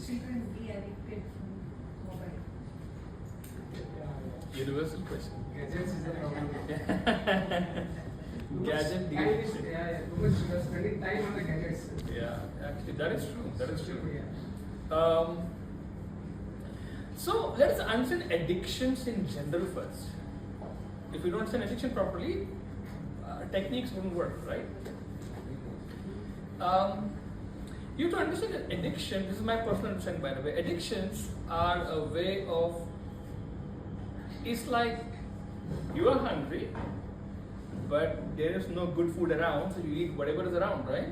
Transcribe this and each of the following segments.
children be addicted from mobile? Universal question. Gadgets is a problem. Gadget Time is, because you are spending time on the gadgets. Yeah, actually, that is true. That is true. Yeah. So let's understand addictions in general first. If you don't understand addiction properly, techniques wouldn't work, right? You have to understand that addiction, this is my personal understanding by the way, addictions are a way of, it's like you are hungry, but there is no good food around, so you eat whatever is around, right?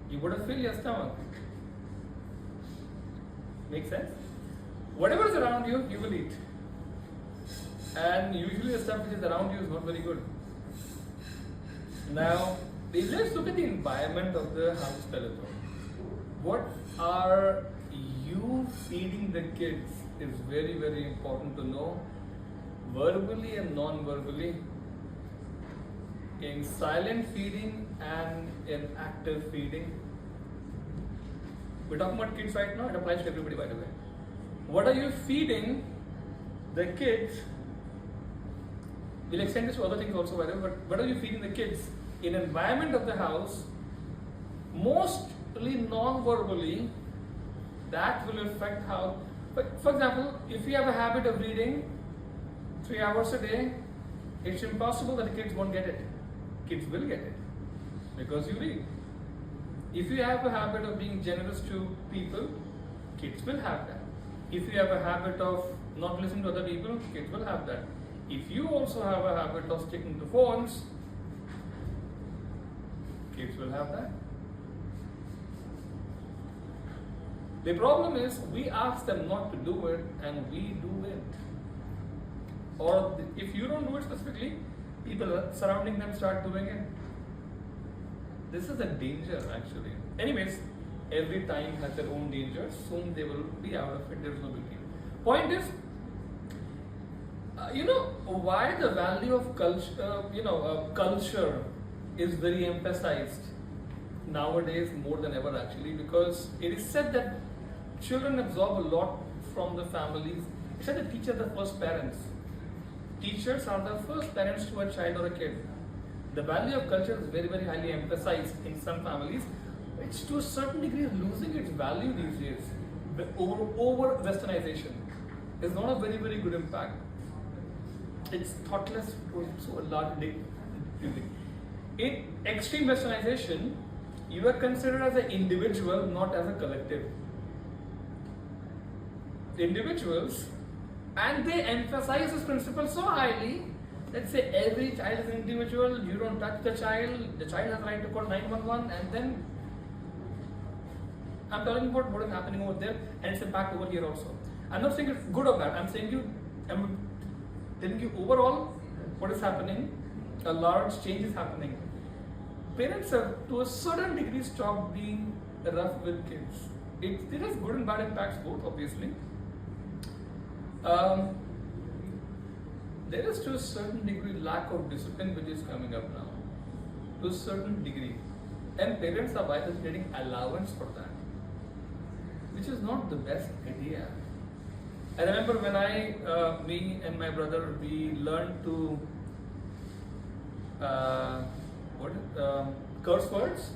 You gotta fill your stomach. Make sense? Whatever is around you, you will eat. And usually the stuff which is around you is not very good. Now, let's look at the environment of the house telephone. What are you feeding the kids is very, very important to know, verbally and non-verbally, in silent feeding and in active feeding. We're talking about kids right now, it applies to everybody by the way. What are you feeding the kids? We'll extend this to other things also by the way, but what are you feeding the kids in environment of the house, mostly non-verbally, that will affect how, for example, if you have a habit of reading 3 hours a day, it's impossible that the kids won't get it. Kids will get it because you read. If you have a habit of being generous to people, kids will have that. If you have a habit of not listening to other people, kids will have that. If you also have a habit of sticking to phones, kids will have that. The problem is we ask them not to do it and we do it. Or if you don't do it specifically, people surrounding them start doing it. This is a danger actually. Anyways, every time has their own danger. Soon they will be out of it. There is no big deal. Point is, you know why the value of culture, culture is very emphasized nowadays more than ever actually, because it is said that children absorb a lot from the families. It's said that teachers are the first parents. Teachers are the first parents to a child or a kid. The value of culture is very, very highly emphasized in some families, which to a certain degree is losing its value these days. The over westernization is not a very, very good impact. It's thoughtless to a large degree. In extreme westernization, you are considered as an individual, not as a collective. Individuals, and they emphasize this principle so highly. Let's say every child is an individual, you don't touch the child has the right to call 911, and then I'm talking about what is happening over there and its impact over here also. I'm not saying it's good or bad, I'm telling you overall what is happening, a large change is happening. Parents have to a certain degree stopped being rough with kids. It has good and bad impacts both obviously. There is to a certain degree lack of discipline which is coming up now, to a certain degree, and parents are by getting allowance for that, which is not the best idea. I remember when me and my brother, we learned to curse words,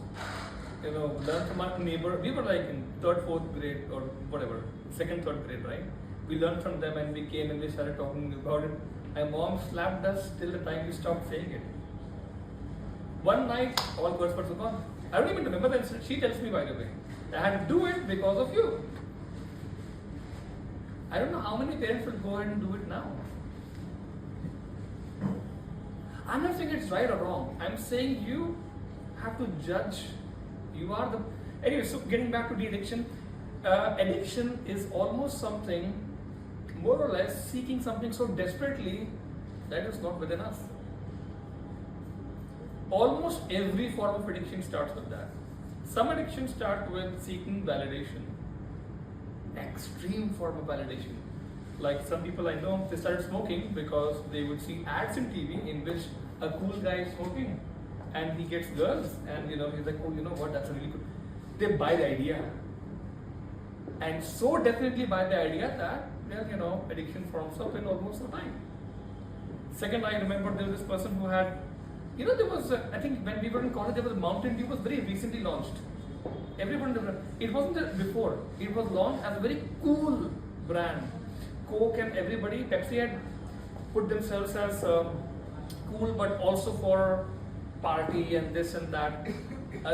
learn from our neighbor. We were like in 3rd, 4th grade or whatever, 2nd, 3rd grade, right? We learned from them and we came and we started talking about it. My mom slapped us till the time we stopped saying it. One night, all curse words were gone. I don't even remember that. She tells me, by the way, I had to do it because of you. I don't know how many parents will go ahead and do it now. I'm not saying it's right or wrong. I'm saying you have to judge. You are the... Anyway, so getting back to the addiction. Addiction is almost something, more or less, seeking something so desperately that is not within us. Almost every form of addiction starts with that. Some addictions start with seeking validation. Extreme form of validation. Like some people I know, they started smoking because they would see ads in TV in which a cool guy is smoking and he gets girls and he's like, oh, you know what, that's a really good. They buy the idea. And so definitely by the idea that, well, addiction forms up in almost the time. Second, I remember there was this person who had, there was, I think when we were in college, there was Mountain Dew was very recently launched. Everyone, it wasn't there before. It was launched as a very cool brand. Coke and everybody, Pepsi had put themselves as cool, but also for party and this and that.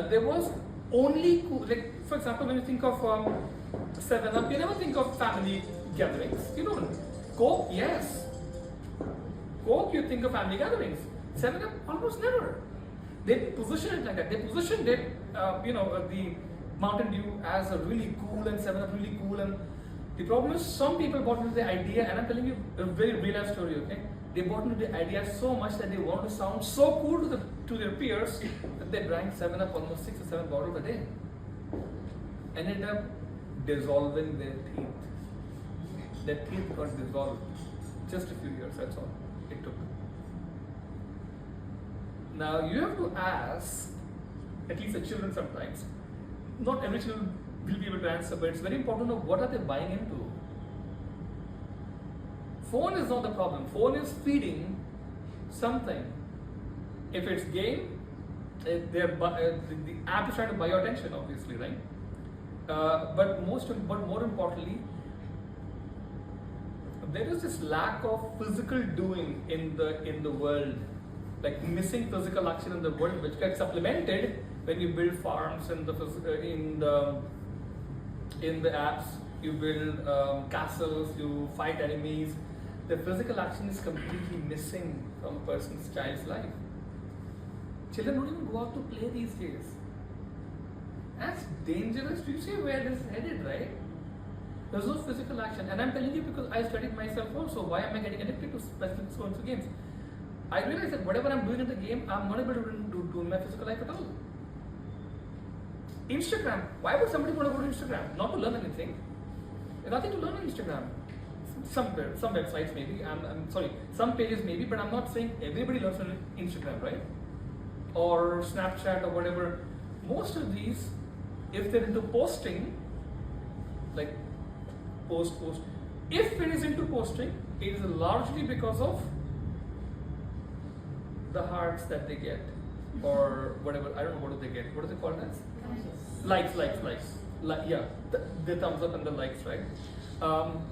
There was only cool, like for example, when you think of 7-Up, you never think of family gatherings. You don't. Coke, yes. Coke, you think of family gatherings. 7-Up, almost never. They positioned it like that. They positioned it, the Mountain Dew as a really cool and 7-Up really cool. And the problem is some people bought into the idea, and I'm telling you a very real life story, okay? They bought into the idea so much that they wanted to sound so cool to their peers that they drank 7-Up almost 6 or 7 bottles a day. And ended up dissolving their teeth. Their teeth got dissolved. Just a few years, that's all it took. Now you have to ask, at least the children sometimes, not every child will be able to answer, but it's very important to know what are they buying into. Phone is not the problem. Phone is feeding something. If it's game, the app is trying to buy your attention, obviously, right? But more importantly, there is this lack of physical doing in the world, like missing physical action in the world, which gets supplemented when you build farms in the apps. You build castles, you fight enemies. The physical action is completely missing from a person's child's life. Children don't even go out to play these days. That's dangerous. Do you see where this is headed, right? There's no physical action. And I'm telling you because I studied myself also. Why am I getting addicted to specific sorts of games? I realize that whatever I'm doing in the game, I'm not able to do in my physical life at all. Instagram. Why would somebody want to go to Instagram? Not to learn anything. There's nothing to learn on Instagram. Some websites maybe, I'm sorry, some pages maybe, but I'm not saying everybody learns on Instagram, right? Or Snapchat or whatever. Most of these, if they're into posting, like post. If it is into posting, it is largely because of the hearts that they get, or whatever. I don't know what do they get. What do they call that? Likes. Yeah, the thumbs up and the likes, right?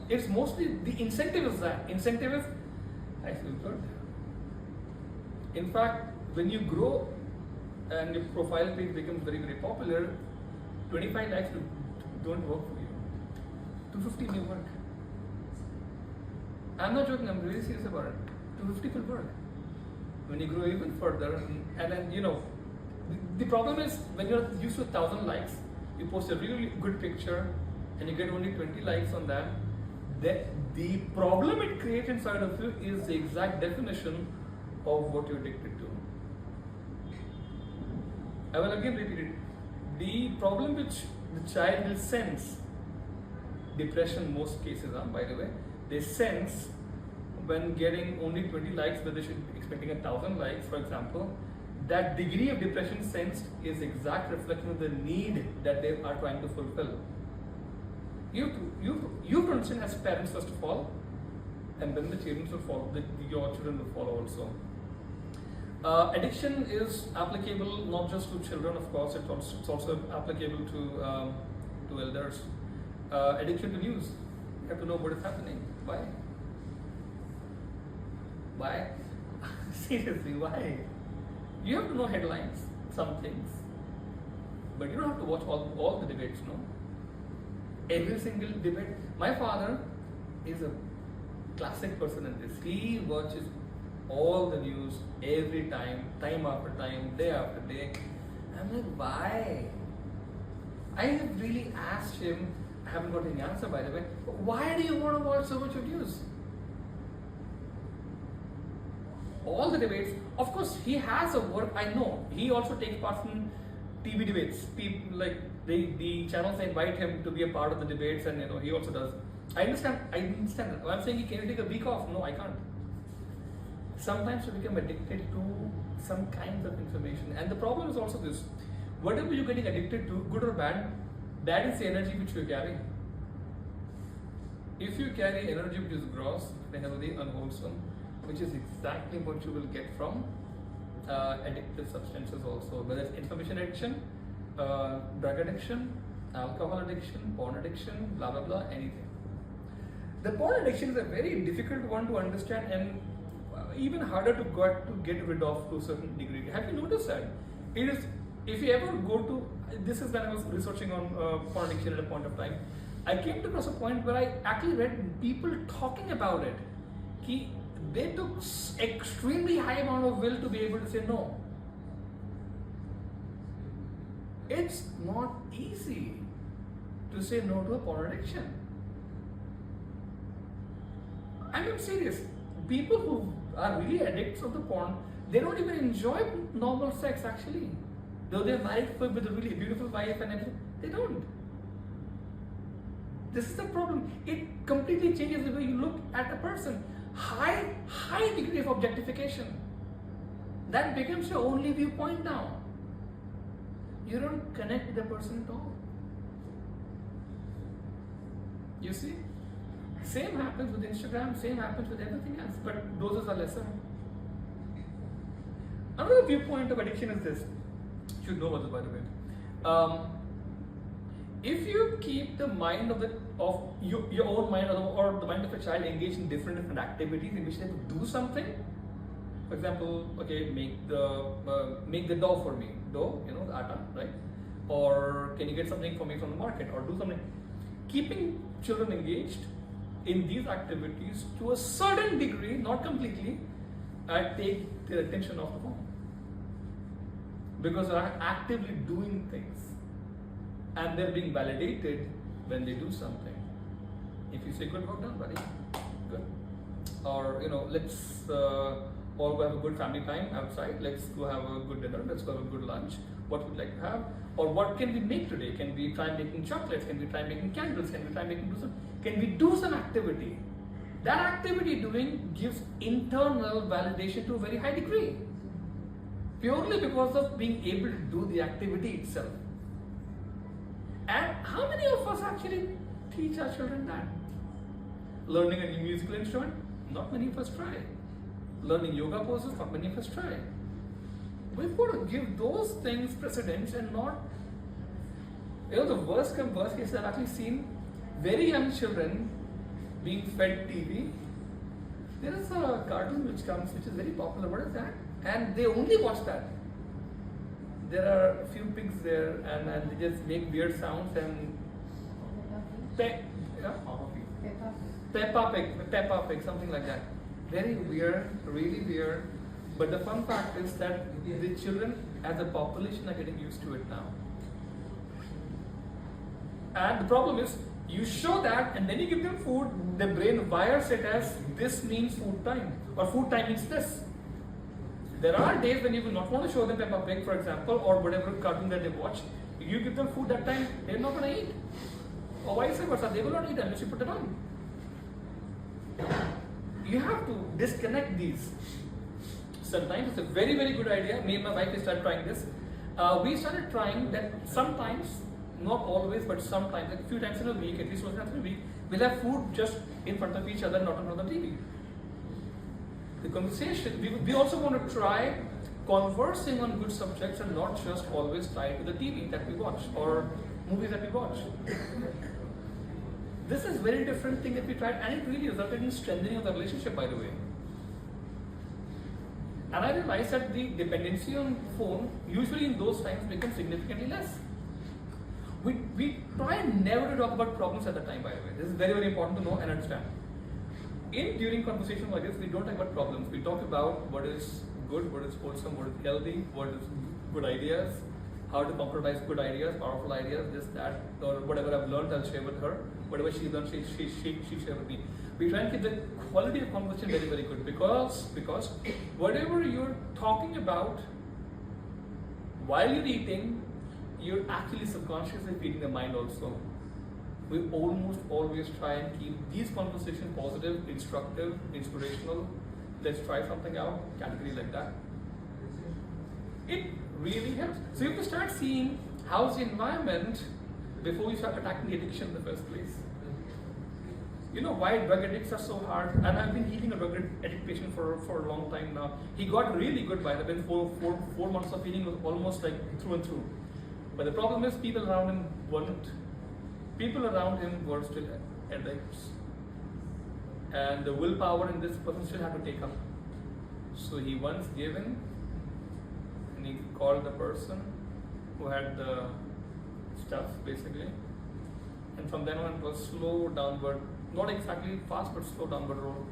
It's mostly the incentive is that. Incentive is, I feel good. In fact, when you grow and your profile page becomes very, very popular, 25 likes don't work for you. 250 may work. I'm not joking, I'm really serious about it. 250 will work. When you grow even further, and then, the problem is when you're used to 1,000 likes, you post a really good picture and you get only 20 likes on that, the problem it creates inside of you is the exact definition of what you're addicted to. I will again repeat it. The problem which the child will sense, depression most cases are, by the way, they sense when getting only 20 likes, but they should be expecting 1,000 likes, for example. That degree of depression sensed is exact reflection of the need that they are trying to fulfill. You to understand as parents first of all, and then the children will follow. Your children will follow also. Addiction is applicable not just to children, of course. It's also applicable to elders. Addiction to news. You have to know what is happening. Why? Why? Seriously, why? You have to know headlines, some things, but you don't have to watch all the debates, no? Every single debate. My father is a classic person in this. He watches all the news every time after time, day after day. I'm like, why? I have really asked him, I haven't got any answer by the way, why do you want to watch so much of news? All the debates, of course, he has a work, I know. He also takes part in TV debates. People like the channels invite him to be a part of the debates, and he also does. I understand. I'm saying, can you take a week off? No, I can't. Sometimes you become addicted to some kinds of information, and the problem is also this: whatever you're getting addicted to, good or bad, that is the energy which you're carrying. If you carry energy which is gross, unhealthy, unwholesome, which is exactly what you will get from addictive substances also, whether it's information addiction, drug addiction, alcohol addiction, porn addiction, blah blah blah, anything. The porn addiction is a very difficult one to understand and even harder to get rid of to a certain degree. Have you noticed that? It is, if you ever go to, this is when I was researching on porn addiction at a point of time, I came across a point where I actually read people talking about it. They took extremely high amount of will to be able to say no. It's not easy to say no to a porn addiction. I'm serious. People who are really addicts of the porn, they don't even enjoy normal sex actually. Though they're married with a really beautiful wife and everything, they don't. This is the problem. It completely changes the way you look at a person. High degree of objectification. That becomes your only viewpoint now. You don't connect with the person at all. You see? Same happens with Instagram, same happens with everything else, but doses are lesser. Another viewpoint of addiction is this. You should know about this, by the way. If you keep the mind of your own mind or the mind of a child engaged in different activities in which they have to do something, for example, okay, make the dough for me, dough, the atta, right? Or can you get something for me from the market, or do something. Keeping children engaged in these activities to a certain degree, not completely, take their attention off the phone. Because they are actively doing things and they're being validated when they do something. If you say, good work done, buddy, good. Or, let's all go have a good family time outside, let's go have a good dinner, let's go have a good lunch, what would you like to have? Or what can we make today? Can we try making chocolates? Can we try making candles? Can we try can we do some activity? That activity doing gives internal validation to a very high degree. Purely because of being able to do the activity itself. And how many of us actually teach our children that? Learning a new musical instrument? Not many of us try. Learning yoga poses? Not many of us try. We've got to give those things precedence and not, the worst case I've actually seen very young children being fed TV. There is a cartoon which comes, which is very popular. What is that? And they only watch that. There are a few pigs there, and they just make weird sounds and Peppa Pig, something like that. Very weird, really weird. But the fun fact is that the children as a population are getting used to it now. And the problem is, you show that and then you give them food, the brain wires it as this means food time, or food time means this. There are days when you will not want to show them Peppa Pig, for example, or whatever cartoon that they watch. If you give them food that time, they're not going to eat. Or vice versa, they will not eat unless you put it on. You have to disconnect these. Sometimes it's a very, very good idea. Me and my wife started trying this. We started trying that sometimes, not always, but sometimes, like a few times in a week, at least 1 times in a week, we'll have food just in front of each other, not in front of the TV. The conversation, we also want to try conversing on good subjects and not just always tied to the TV that we watch or movies that we watch. This is very different thing that we tried, and it really resulted in strengthening of the relationship, by the way. And I realized that the dependency on phone usually in those times becomes significantly less. We try never to talk about problems at the time, by the way. This is very, very important to know and understand. During conversations like this, we don't talk about problems. We talk about what is good, what is wholesome, what is healthy, what is good ideas, how to compromise good ideas, powerful ideas, this, that, or whatever I've learned, I'll share with her. Whatever she learned, she share with me. We try and keep the quality of conversation very, very good because whatever you're talking about while you're eating, you're actually subconsciously feeding the mind also. We almost always try and keep these conversations positive, instructive, inspirational. Let's try something out, category like that. It really helps. So you have to start seeing how's the environment before you start attacking the addiction in the first place. you know why drug addicts are so hard. And I've been healing a drug addict patient for a long time now. He got really good by the way. 4 months of healing was almost like through and through. But the problem is people around him weren't. People around him were still addicts. And the willpower in this person still had to take up. So he once gave in and he called the person who had the stuff basically. And from then on it was slow downward, not exactly fast but slow downward road.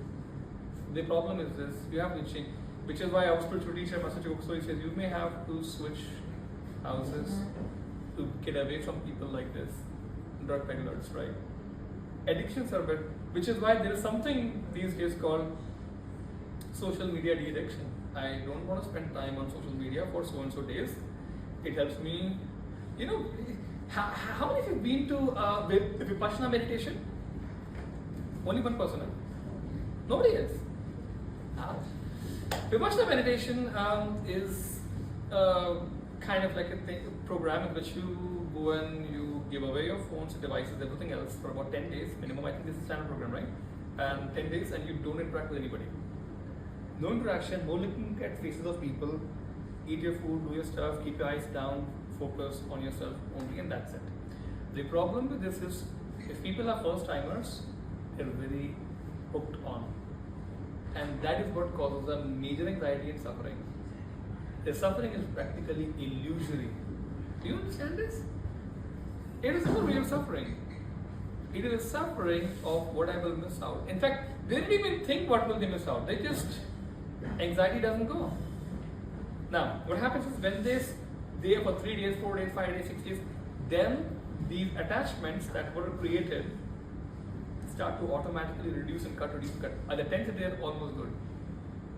The problem is this, you have to change, which is why our spiritual teacher Master Choksoi says you may have to switch houses to get away from people like this, drug peddlers, right? Addictions are bad, which is why there is something these days called social media de-addiction. I don't want to spend time on social media for so and so days. It helps me, you know. How many of you have been to Vipassana meditation? Only one person. Huh? Nobody else. Vipassana meditation is kind of like a program in which you go and you give away your phones, devices, everything else for about 10 days minimum. I think this is a standard program, right? And 10 days and you don't interact with anybody. No interaction, no looking at faces of people. Eat your food, do your stuff, keep your eyes down, focus on yourself only, and that's it. The problem with this is if people are first timers, they're very hooked on. And that is what causes a major anxiety and suffering. The suffering is practically illusory. Do you understand this? It is not real suffering. It is a suffering of what I will miss out. In fact, they didn't even think what will they miss out. They just, anxiety doesn't go. Now, what happens is when they there for 3 days, 4 days, 5 days, 6 days, then these attachments that were created start to automatically reduce and cut. At the 10th day, almost good.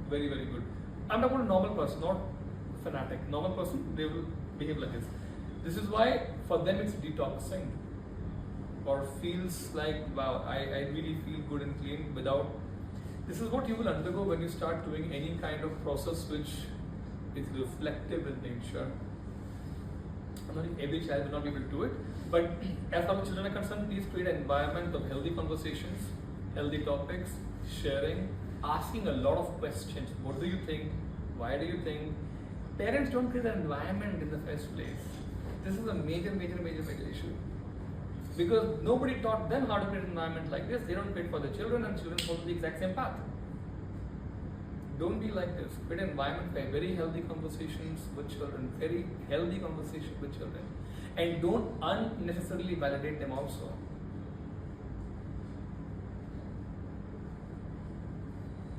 Very, very good. I'm talking about a normal person, not fanatic. Normal person, they will behave like this. This is why for them it's detoxing. Or feels like, wow, I really feel good and clean without. This is what you will undergo when you start doing any kind of process which is reflective in nature. Not every child will not be able to do it, but as far as children are concerned, please create an environment of healthy conversations, healthy topics, sharing, asking a lot of questions. What do you think? Why do you think? Parents don't create an environment in the first place. This is a major issue. Because nobody taught them how to create an environment like this. They don't create for the children, and children follow the exact same path. Don't be like this. Create an environment for very healthy conversations with children, very healthy conversation with children. And don't unnecessarily validate them also.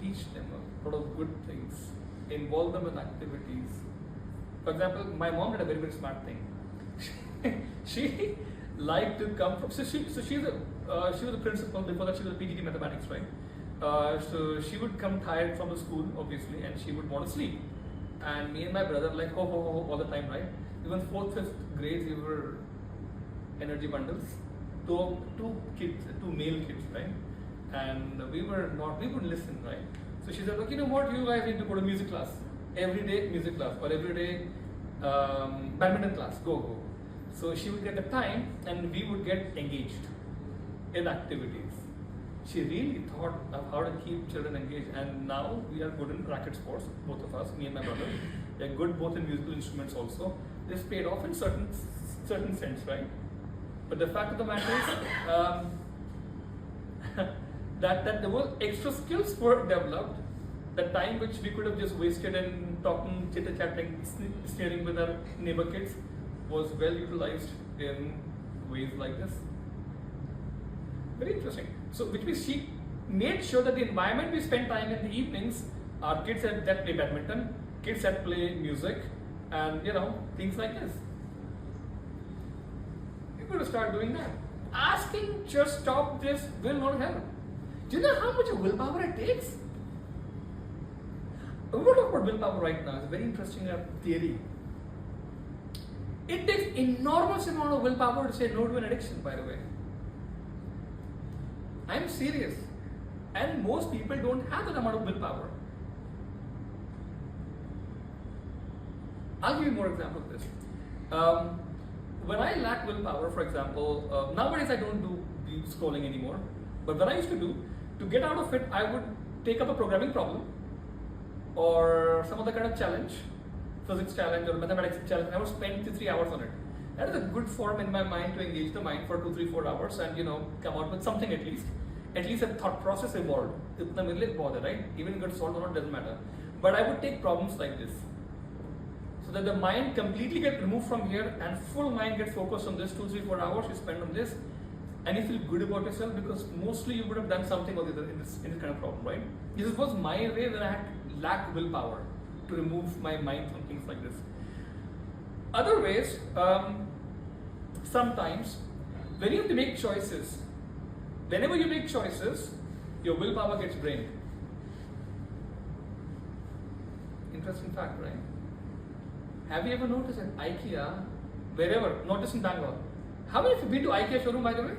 Teach them a lot of good things. Involve them in activities. For example, my mom did a very smart thing. She liked to come from, she was a principal. Before that she was a PGT mathematics, right? So she would come tired from the school, obviously, and she would want to sleep. And me and my brother, like, ho ho ho all the time, right? Even 4th, 5th grades, we were energy bundles. Two male kids, right? And we wouldn't listen, right? So she said, look, you know what, you guys need to go to music class. Every day music class, or every day badminton class, go. So she would get the time and we would get engaged in activities. She really thought of how to keep children engaged, and now we are good in racket sports, both of us, me and my brother. We are good both in musical instruments also. This paid off in certain sense, right? But the fact of the matter is that there were extra skills were developed. The time which we could have just wasted in talking, chitter-chatting, staring with our neighbor kids was well utilized in ways like this. Very interesting. So, which means she made sure that the environment we spend time in the evenings are kids that play badminton, kids that play music, and things like this. You're going to start doing that. Asking just stop this will not help. Do you know how much willpower it takes? We're going to talk about willpower right now. It's a very interesting theory. It takes enormous amount of willpower to say no to an addiction, by the way. I'm serious. And most people don't have that amount of willpower. I'll give you more examples of this. When I lack willpower, for example, nowadays I don't do deep scrolling anymore. But what I used to do, to get out of it, I would take up a programming problem or some other kind of challenge, physics challenge or mathematics challenge. I would spend 2-3 hours on it. That is a good form in my mind to engage the mind for 2-3-4 hours and come out with something at least. At least a thought process evolved. Itna mere liye bahut hai, right? Even if it gets solved or not, doesn't matter. But I would take problems like this, so that the mind completely gets removed from here and full mind gets focused on this. 2-3-4 hours you spend on this, and you feel good about yourself because mostly you would have done something or the other in this kind of problem, right? This was my way when I had lacked willpower to remove my mind from things like this. Other ways, sometimes when you have to make choices, whenever you make choices, your willpower gets drained. Interesting fact, right? Have you ever noticed at IKEA, wherever, not just in Bangalore? How many of you have been to IKEA showroom, by the way?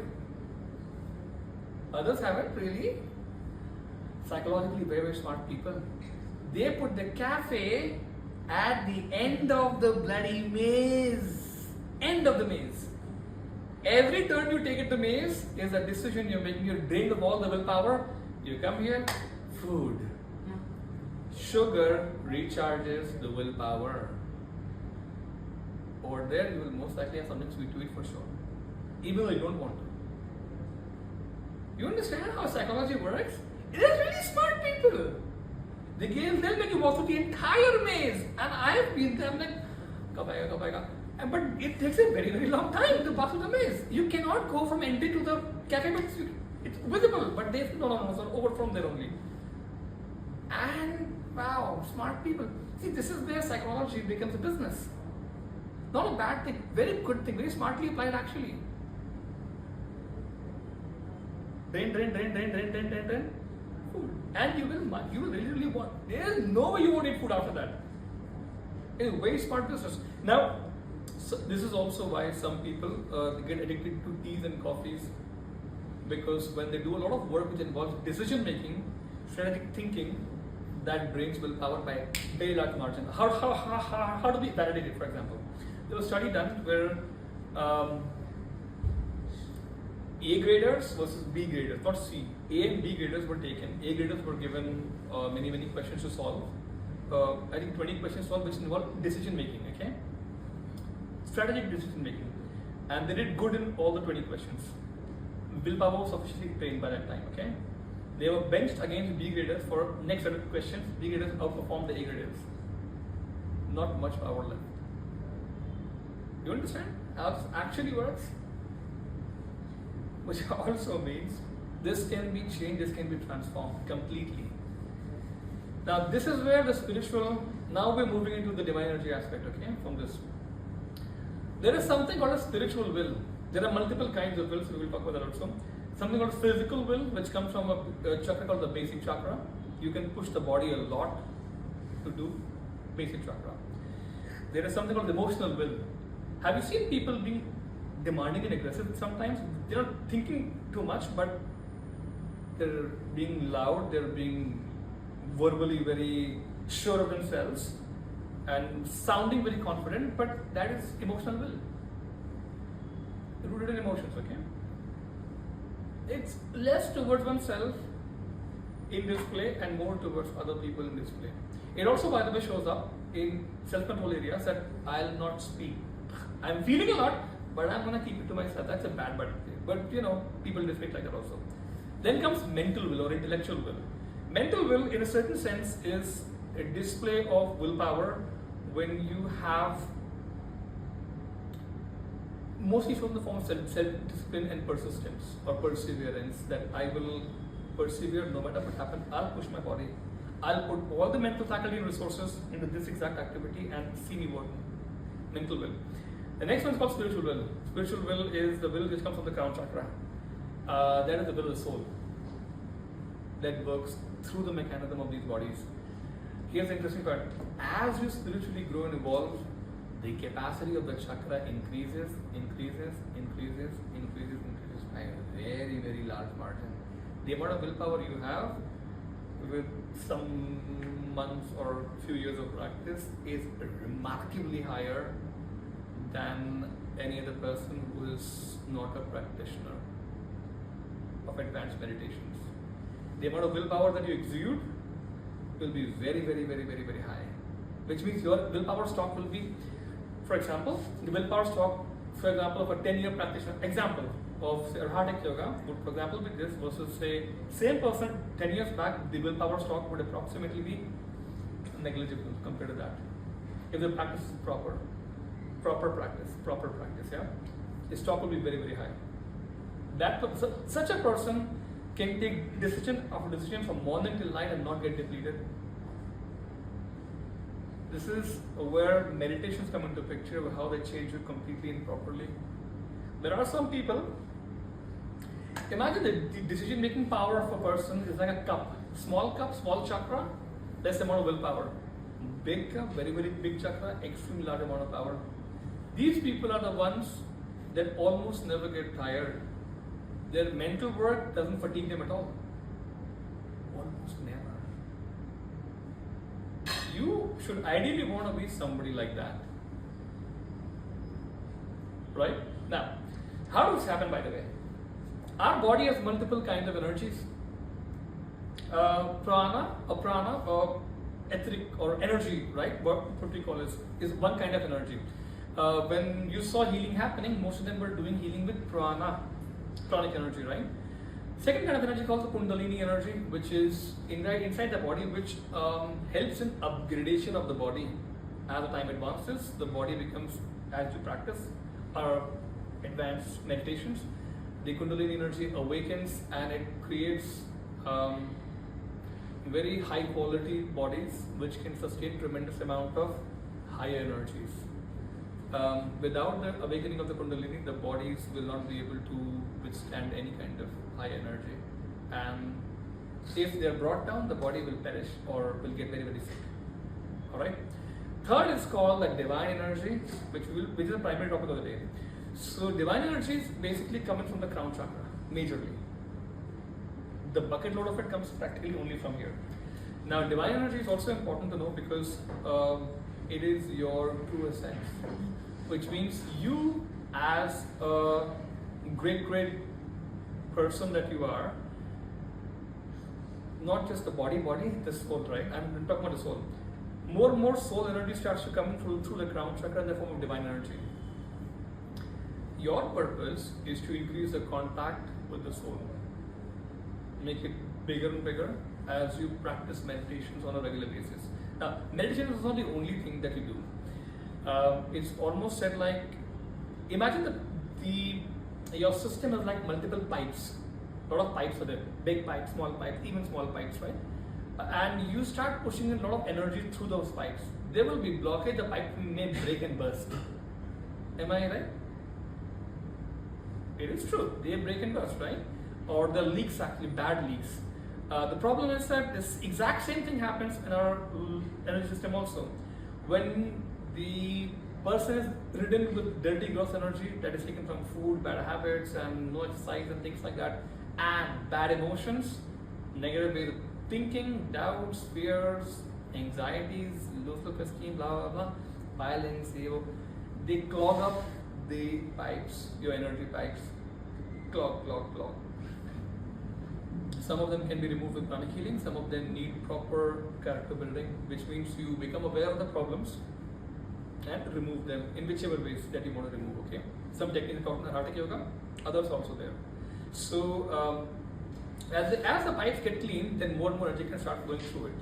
Others haven't, really? Psychologically very, very smart people. They put the cafe at the end of the bloody maze. End of the maze. Every turn you take at the maze is a decision you're making. You're drained of all the willpower. You come here, food. Sugar recharges the willpower. Over there, you will most likely have something sweet to eat for sure, even though you don't want to. You understand how psychology works? It is really smart people. They'll make you walk through the entire maze, and I've been there. I'm like, kab aayega. But it takes a very, very long time to pass through the maze. You cannot go from entry to the cafe, but it's visible. But they no, so over from there only. And wow, smart people. See, this is where psychology becomes a business. Not a bad thing, very good thing, very smartly applied actually. Drain. Food. And you will really want. There is no way you won't eat food after that. It's a very smart business. Now, so this is also why some people get addicted to teas and coffees, because when they do a lot of work which involves decision making, strategic thinking, that drains willpower by a very large margin. How do we validate it, for example? There was a study done where A graders versus B graders, not C. A and B graders were taken. A graders were given many questions to solve. I think 20 questions solved which involved decision making, okay? Strategic decision making. And they did good in all the 20 questions. Willpower was sufficiently trained by that time, okay? They were benched against B graders for next set of questions. B graders outperformed the A graders. Not much power left. You understand how this actually works? Which also means this can be changed, this can be transformed completely. Now this is where the spiritual, now we're moving into the divine energy aspect, okay, from this. There is something called a spiritual will. There are multiple kinds of wills, so we will talk about that also. Something called physical will, which comes from a chakra called the basic chakra. You can push the body a lot to do basic chakra. There is something called emotional will. Have you seen people being demanding and aggressive sometimes? They're not thinking too much, but they're being loud, they're being verbally very sure of themselves and sounding very confident, but that is emotional will. Rooted in emotions, okay? It's less towards oneself in display and more towards other people in display. It also, by the way, shows up in self-control areas that I'll not speak. I'm feeling a lot, but I'm gonna keep it to myself. That's a bad thing. But people display it like that also. Then comes mental will or intellectual will. Mental will, in a certain sense, is a display of willpower when you have mostly shown the form of self-discipline and persistence or perseverance, that I will persevere no matter what happens. I'll push my body. I'll put all the mental faculty and resources into this exact activity and see me working. Mental will. The next one is called spiritual will. Spiritual will is the will which comes from the crown chakra. That is the will of the soul that works through the mechanism of these bodies. Here's the interesting part. As you spiritually grow and evolve, the capacity of the chakra increases by a very, very large margin. The amount of willpower you have with some months or few years of practice is remarkably higher than any other person who is not a practitioner of advanced meditations. The amount of willpower that you exude will be very, very, very, very, very high. Which means your willpower stock will be, for example, the willpower stock, for example, of a 10-year practitioner, example of say, Arhatic yoga would, for example, be this versus say, same person 10 years back, the willpower stock would approximately be negligible compared to that. If the practice is proper practice, yeah, the stock will be very, very high. Such a person can take decision after decision from morning till night and not get depleted. This is where meditations come into picture, of how they change you completely and properly. There are some people, imagine the decision-making power of a person is like a cup, small chakra, less amount of willpower. Big cup, very, very big chakra, extremely large amount of power. These people are the ones that almost never get tired. Their mental work doesn't fatigue them at all. Almost never. You should ideally want to be somebody like that. Right? Now, how does this happen, by the way? Our body has multiple kinds of energies. Prana, or etheric or energy, right? What we call is one kind of energy. When you saw healing happening, most of them were doing healing with pranic energy, right? Second kind of energy called the Kundalini energy, which is inside the body, which helps in upgradation of the body. As the time advances, the body becomes, as you practice advanced meditations, the Kundalini energy awakens and it creates very high quality bodies which can sustain tremendous amount of higher energies. Without the awakening of the Kundalini, the bodies will not be able to withstand any kind of high energy. And if they are brought down, the body will perish or will get very, very sick. Alright? Third is called like divine energy, which is the primary topic of the day. So divine energy is basically coming from the crown chakra, majorly. The bucket load of it comes practically only from here. Now divine energy is also important to know because it is your true essence, which means you as a great person that you are, not just the body, the soul, right? I'm talking about the soul. More and more soul energy starts to come through the crown chakra in the form of divine energy. Your purpose is to increase the contact with the soul. Make it bigger and bigger as you practice meditations on a regular basis. Now, meditation is not the only thing that you do. It's almost said like, imagine your system is like multiple pipes. A lot of pipes are there, big pipes, small pipes, even small pipes, right? And you start pushing a lot of energy through those pipes. There will be blockage, the pipe may break and burst. Am I right? It is true, they break and burst, right? Or the leaks, actually bad leaks. The problem is that this exact same thing happens in our energy system also. When the person is ridden with dirty, gross energy that is taken from food, bad habits, and no exercise and things like that, and bad emotions, negative ways of thinking, doubts, fears, anxieties, low self-esteem, blah blah blah, violence, they clog up the pipes, your energy pipes, clog. Some of them can be removed with pranic healing, some of them need proper character building, which means you become aware of the problems and remove them in whichever ways that you want to remove, okay? Some techniques taught in Arhatic yoga, others also there. So, as the pipes get clean, then more and more energy can start flowing through it.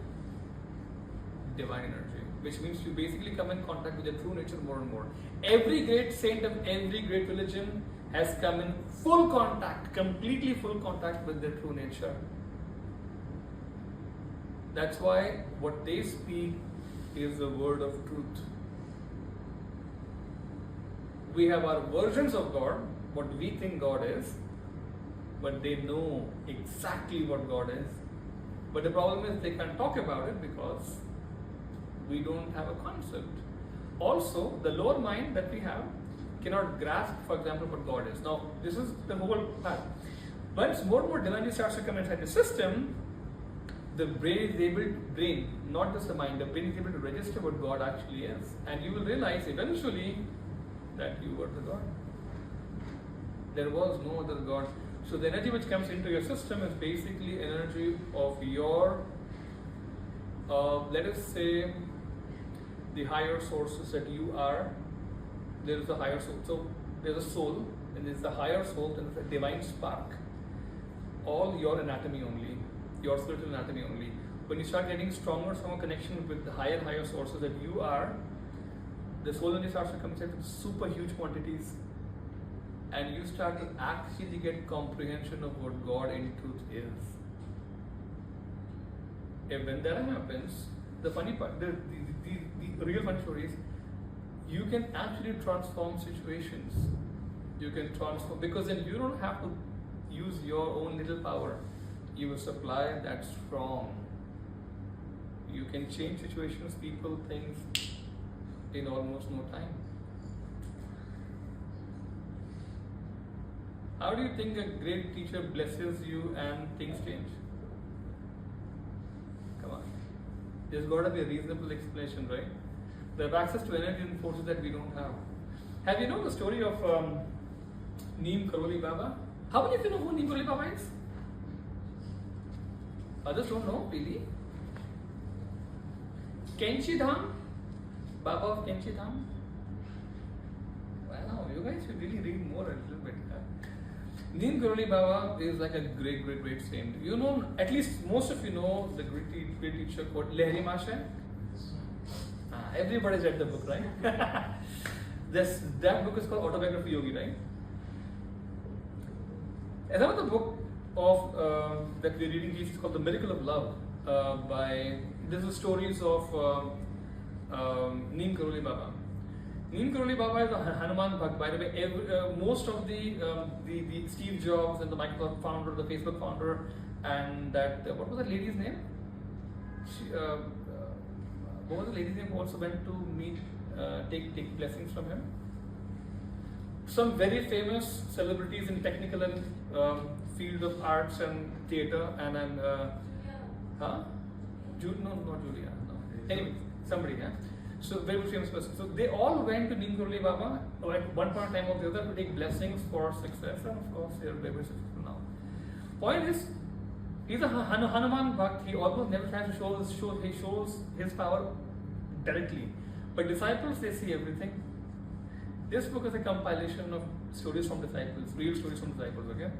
Divine energy, which means you basically come in contact with your true nature more and more. Every great saint of every great religion has come in full contact, completely full contact with their true nature. That's why what they speak is the word of truth. We have our versions of God, what we think God is, but they know exactly what God is. But the problem is they can't talk about it because we don't have a concept. Also, the lower mind that we have cannot grasp, for example, what God is. Now, this is the whole path. Once more and more divinity starts to come inside the system, the brain is able to, not just the mind, the brain is able to register what God actually is. And you will realize eventually that you were the God. There was no other God. So the energy which comes into your system is basically energy of your, let us say, the higher sources that you are. There is a higher soul. So there's a soul, and there's the higher soul, and there's a divine spark. All your anatomy only, your spiritual anatomy only. When you start getting stronger connection with the higher sources that you are, the soul energy starts to come in super huge quantities, and you start to actually get comprehension of what God in truth is. If when that happens, the funny part, the real fun story is, you can actually transform situations. You can transform, because then you don't have to use your own little power. You will supply that strong. You can change situations, people, things in almost no time. How do you think a great teacher blesses you and things change? Come on. There's got to be a reasonable explanation, right? They have access to energy and forces that we don't have. Have you known the story of Neem Karoli Baba? How many of you know who Neem Karoli Baba is? Others don't know, really? Kenchi Dham? Baba of Kenchi Dham? Wow, you guys should really read more a little bit. Neem Karoli Baba is like a great saint. You know, at least most of you know the great teacher called Lahiri Masha. Everybody's read the book, right? That book is called Autobiography Yogi, right? Another book of that we're reading is called The Miracle of Love. This is stories of Neem Karoli Baba. Neem Karoli Baba is a Hanuman Bhakt. By the way, most of the Steve Jobs and the Microsoft founder, the Facebook founder, and that what was that lady's name? What was the lady's name who also went to meet, take blessings from him? Some very famous celebrities in technical and field of arts and theatre, and not Julia. No. Anyway, somebody, yeah. So very famous person. So they all went to Neem Karoli Baba at one point in time or the other to take blessings for success, and of course they are very successful now. Point is, he's a Hanuman Bhakt. He almost never tries to he shows his power directly. But disciples, they see everything. This book is a compilation of stories from disciples, real stories from disciples, okay?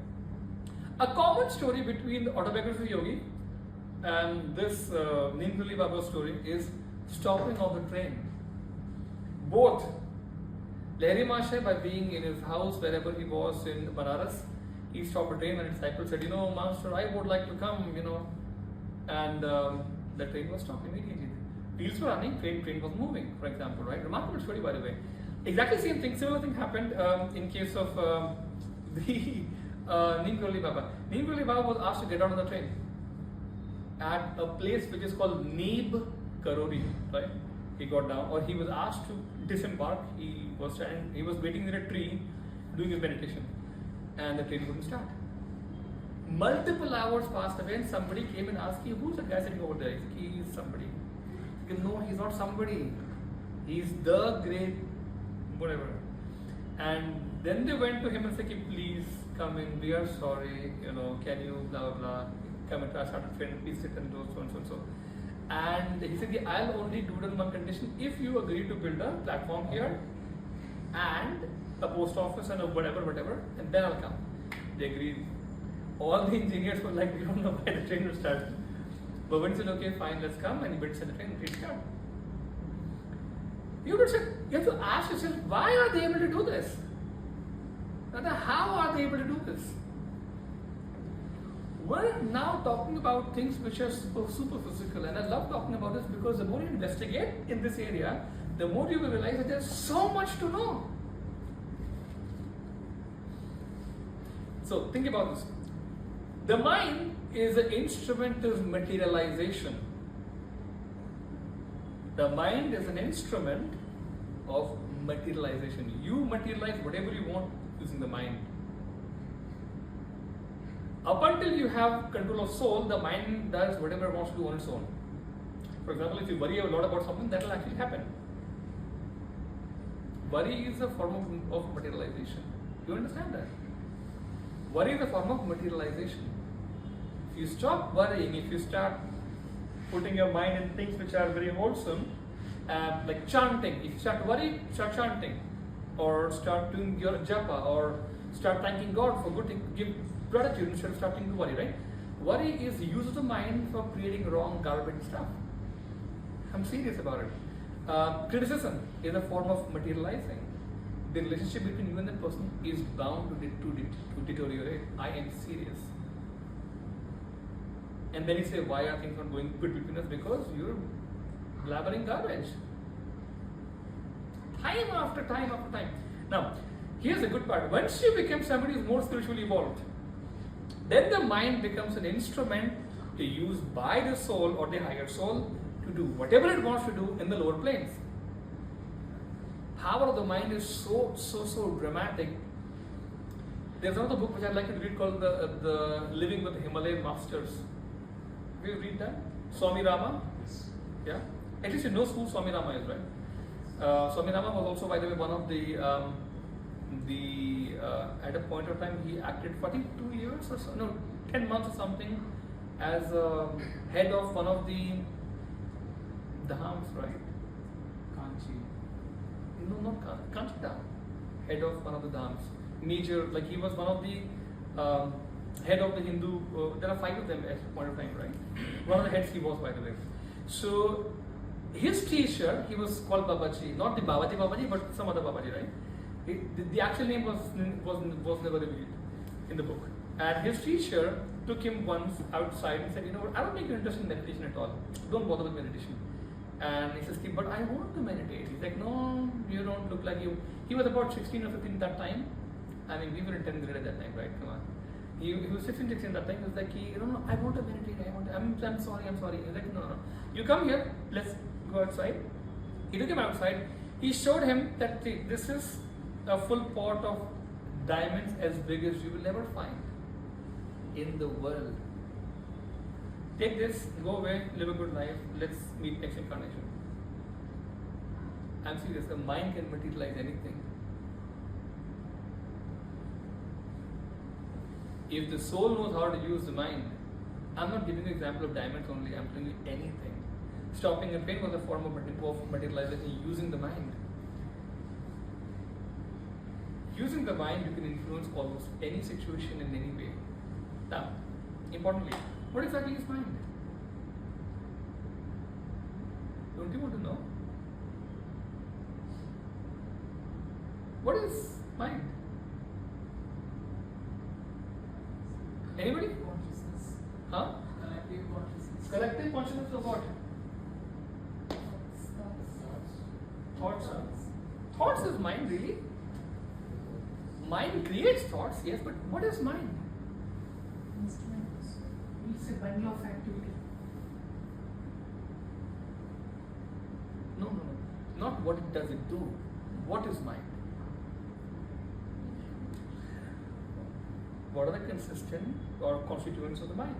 A common story between the Autobiography of Yogi and this Neem Karoli Baba story is stopping of the train. Both Lahiri Masha, by being in his house wherever he was in Banaras, he stopped a train and the disciple said, Master, I would like to come, and the train was stopped immediately. Wheels were running, train was moving, for example, right? Remarkable story, by the way. Exactly same thing, similar thing happened in case of the Neem Karoli Baba. Neem Karoli Baba was asked to get out of the train at a place which is called Neeb Karori, right? He got down, or he was asked to disembark. He was waiting in a tree doing his meditation, and the train wouldn't start. Multiple hours passed away, and somebody came and asked him, "Who's the guy sitting over there?" He's somebody. He said, "No, he's not somebody. He's the great whatever." And then they went to him and said, "Please come in. We are sorry. Can you blah blah blah come and start a train? Please sit and do so and so and so." And he said, "I'll only do it on one condition: if you agree to build a platform here and a post office and a whatever, and then I'll come." They agreed. All the engineers were like, "We don't know why the train will start." But when he said, "Okay, fine, let's come," and he built the train, and it started. You have to ask yourself, why are they able to do this? How are they able to do this? We're now talking about things which are super physical, and I love talking about this because the more you investigate in this area, the more you will realize that there's so much to know. So think about this. The mind is an instrument of materialization. The mind is an instrument of materialization. You materialize whatever you want using the mind. Up until you have control of soul, the mind does whatever it wants to do on its own. For example, if you worry a lot about something, that will actually happen. Worry is a form of materialization. You understand that? Worry is a form of materialization. If you stop worrying, if you start putting your mind in things which are very wholesome, like chanting, if you start worrying, start chanting, or start doing your japa, or start thanking God for good things, give gratitude instead of starting to worry, right? Worry is use of the mind for creating wrong, garbage stuff. I'm serious about it. Criticism is a form of materializing. The relationship between you and the person is bound to deteriorate. I am serious. And then you say, why are things not going good between us? Because you're blabbering garbage. Time after time after time. Now, here's the good part. Once you become somebody who's more spiritually evolved, then the mind becomes an instrument to use by the soul or the higher soul to do whatever it wants to do in the lower planes. Power of the mind is so dramatic. There's another book which I'd like to read called the Living with the Himalayan Masters. Have you read that? Swami Rama? Yeah? At least you know who Swami Rama is, right? Swami Rama was also, by the way, one of at a point of time he acted for I think 2 years or so, no, 10 months or something as head of one of the dhams, right? Kanchi. No, not Kanchi dham. Head of one of the dhams. Major, like he was one of the head of the Hindu, there are 5 of them at a point of time, right? One of the heads he was, by the way. So his teacher, he was called Babaji, not the Babaji, but some other Babaji, right? The actual name was never revealed in the book. And his teacher took him once outside and said, you know what, I don't think you're interested in meditation at all. Don't bother with meditation. And he says, but I want to meditate. He's like, no, you don't look like you. He was about 16 or 15 at that time. I mean, we were in 10th grade at that time, right? Come on. He was 16 at that time. He was like, no, I want to meditate. I'm sorry. He's like, no. You come here, let's go outside. He took him outside. He showed him that this is a full pot of diamonds as big as you will ever find in the world. Take this, go away, live a good life. Let's meet next incarnation. I'm serious. The mind can materialize anything. If the soul knows how to use the mind, I'm not giving you an example of diamonds only, I'm telling you anything. Stopping a pain was a form of materialization using the mind. Using the mind, you can influence almost any situation in any way. Now, importantly, what exactly is mind? Don't you want to know? What is mind? Anybody? Consciousness. Huh? Collective consciousness. Collective consciousness of what? Thoughts. Thoughts is mind, really? Mind creates thoughts, yes, but what is mind? Instruments. It's a bundle of activity. No. Not what does it do. What is mind? What are the consistent or constituents of the mind?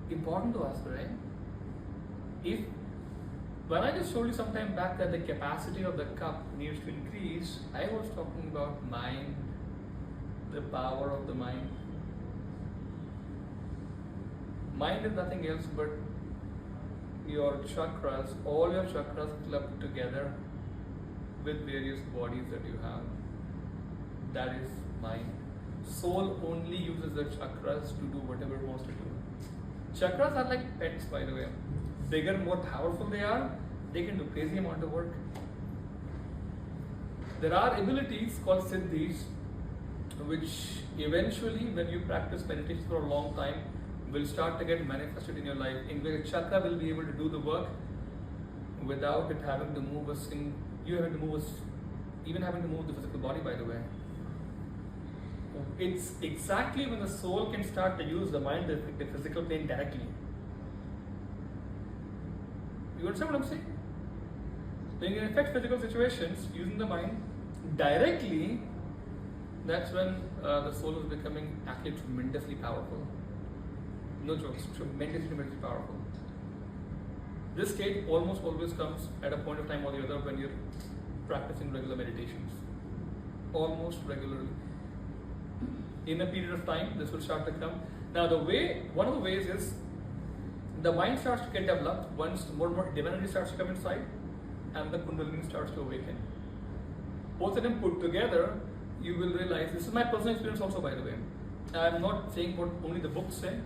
Important to ask, right? If when I just told you some time back that the capacity of the cup needs to increase, I was talking about mind, the power of the mind. Mind is nothing else but your chakras, all your chakras clubbed together with various bodies that you have. That is mind. Soul only uses the chakras to do whatever it wants to do. Chakras are like pets, by the way. Bigger, more powerful they are, they can do crazy amount of work. There are abilities called siddhis, which eventually, when you practice meditation for a long time, will start to get manifested in your life, in which a chakra will be able to do the work without it having to move even having to move the physical body, by the way. It's exactly when the soul can start to use the mind, the physical plane directly. You understand what I'm saying? When you can affect physical situations using the mind directly, that's when the soul is becoming actually tremendously powerful. No jokes, tremendously powerful. This state almost always comes at a point of time or the other when you're practicing regular meditations. Almost regularly. In a period of time, this will start to come. Now, one of the ways is the mind starts to get developed once more and more divinity starts to come inside and the Kundalini starts to awaken. Both of them put together, you will realize, this is my personal experience also, by the way. I'm not saying what only the books say,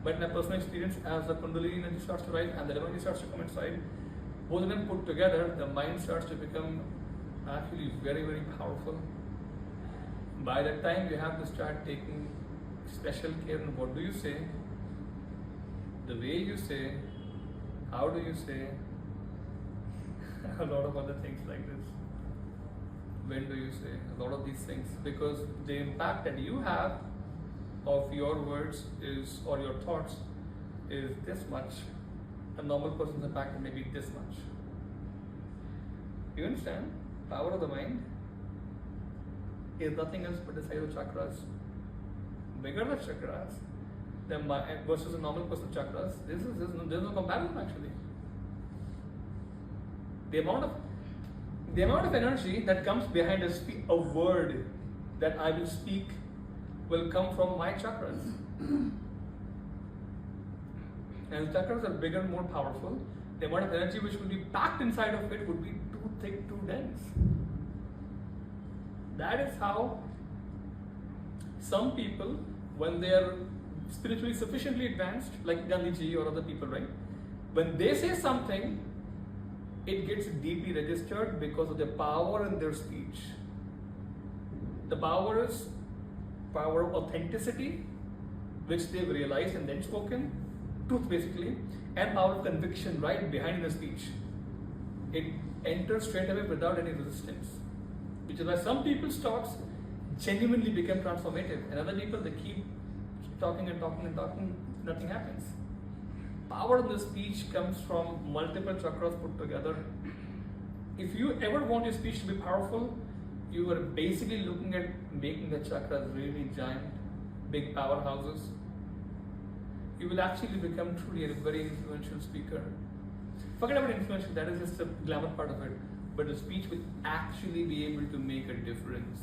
but my personal experience, as the Kundalini energy starts to rise and the divinity starts to come inside, both of them put together, the mind starts to become actually very, very powerful. By that time, you have to start taking special care on what do you say, the way you say, how do you say, a lot of other things like this. When do you say, a lot of these things, because the impact that you have of your words is, or your thoughts, is this much. A normal person's impact may be this much. You understand? Power of the mind is nothing else but the size of chakras. Bigger the chakras, versus a normal person's chakras, there's no comparison actually. The amount of energy that comes behind a word that I will speak will come from my chakras. And the chakras are bigger and more powerful. The amount of energy which will be packed inside of it would be too thick, too dense. That is how some people, when they are spiritually sufficiently advanced, like Gandhiji or other people, right? When they say something, it gets deeply registered because of the power in their speech. The power is power of authenticity, which they've realized and then spoken, truth basically, and power of conviction right behind the speech. It enters straight away without any resistance, which is why some people's talks genuinely become transformative, and other people, they keep talking and talking and talking, nothing happens. Power in the speech comes from multiple chakras put together. If you ever want your speech to be powerful, you are basically looking at making the chakras really giant, big powerhouses. You will actually become truly a very influential speaker. Forget about influential, that is just the glamour part of it. But the speech will actually be able to make a difference.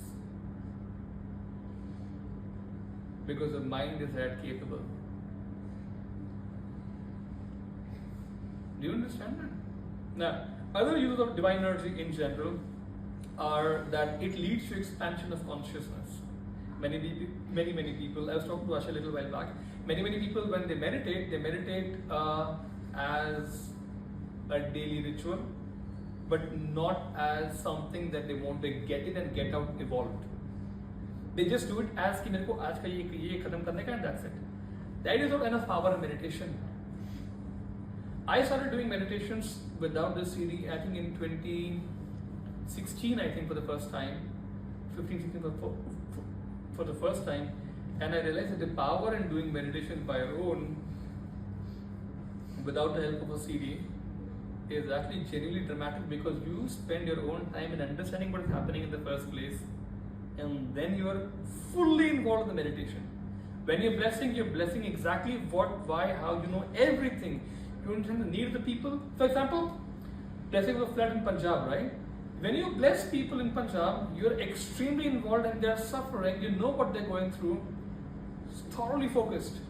Because the mind is that capable. Do you understand that? Now, other uses of divine energy in general are that it leads to expansion of consciousness. Many people, I was talking to Asha a little while back, many people when they meditate as a daily ritual, but not as something that they want to get in and get out evolved. They just do it as कि मेरे को आज का ये खत्म करने का, and that's it. That is not enough power in meditation. I started doing meditations without this CD, I think in 2016, I think for the first time, 15, 16 for the first time, and I realized that the power in doing meditation by your own, without the help of a CD, is actually genuinely dramatic, because you spend your own time in understanding what is happening in the first place, and then you are fully involved in the meditation. When you're blessing exactly what, why, how, you know everything. You understand the need of the people. For example, blessing of a flood in Punjab, right? When you bless people in Punjab, you're extremely involved and they're suffering, you know what they're going through, it's thoroughly focused.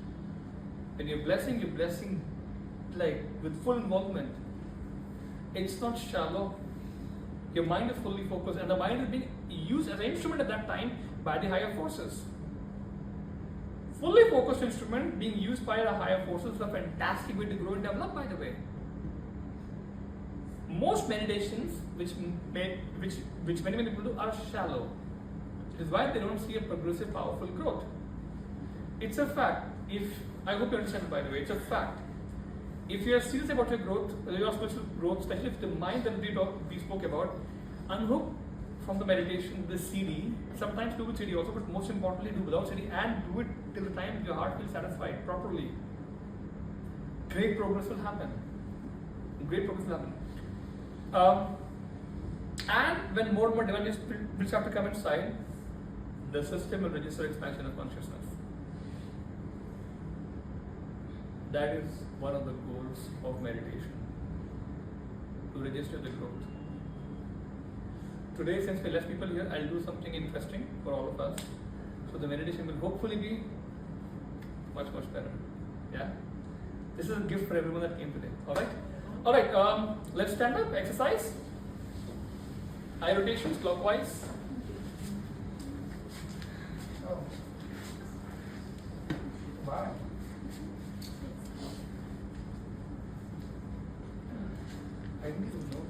When you're blessing like with full involvement. It's not shallow. Your mind is fully focused, and the mind is being used as an instrument at that time by the higher forces. Fully focused instrument being used by the higher forces is a fantastic way to grow and develop, by the way. Most meditations, which many people do, are shallow. It is why they don't see a progressive, powerful growth. It's a fact. I hope you understand, by the way, it's a fact. If you are serious about your growth, your spiritual growth, especially if the mind that we spoke about, unhook from the meditation, the CD, sometimes do with CD also, but most importantly do without CD, and do it till the time your heart feels satisfied properly. Great progress will happen. And when more and more divine will start to come inside, the system will register expansion of consciousness. That is one of the goals of meditation. register the growth. Today, since we're less people here, I'll do something interesting for all of us. So the meditation will hopefully be much better. Yeah. This is a gift for everyone that came today. All right. All right. Let's stand up. Exercise. Eye rotations clockwise. Oh. Wow. I didn't even know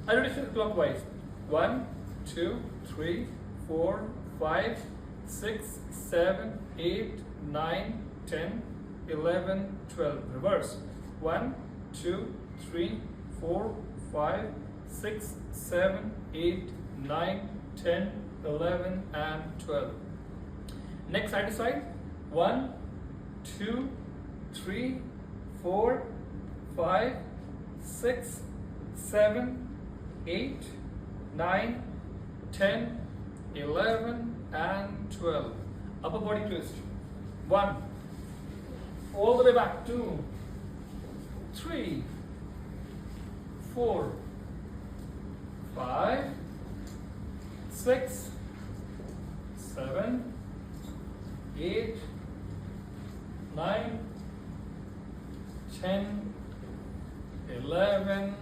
that. Eye rotations clockwise. 1, 2, 3, 4, 5, 6, 7, 8, 9, 10, 11, 12. Reverse. 1, 2, 3, 4, 5, 6, 7, 8, 9, 10, 11, and 12. Next side to side. 1, 2, 3, 4, 5, 6, 7, 8, 9, 10, 11, and 12. Upper body twist. 1. All the way back. 2, 3, 4, 5, 6, 7, 8, 9, 10, 11,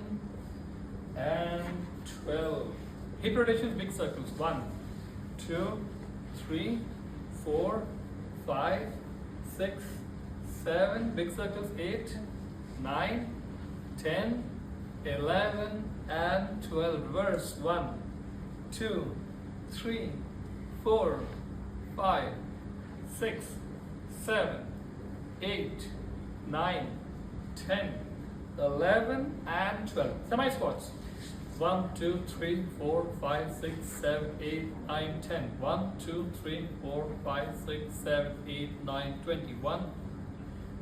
and 12. Hip rotations, big circles. 1, 2, 3, 4, 5, 6, 7, big circles. 8, 9, 10, 11, and 12. Reverse. 1, 2, 3, 4, 5, 6, 7, 8, 9, 10, 11, and 12. Semi squats. 1, 2, 3, 4, 5, 6, 7, 8, 9, 10. 1, 2, 3, 4, 5, 6, 7, 8, 9, 20. 1,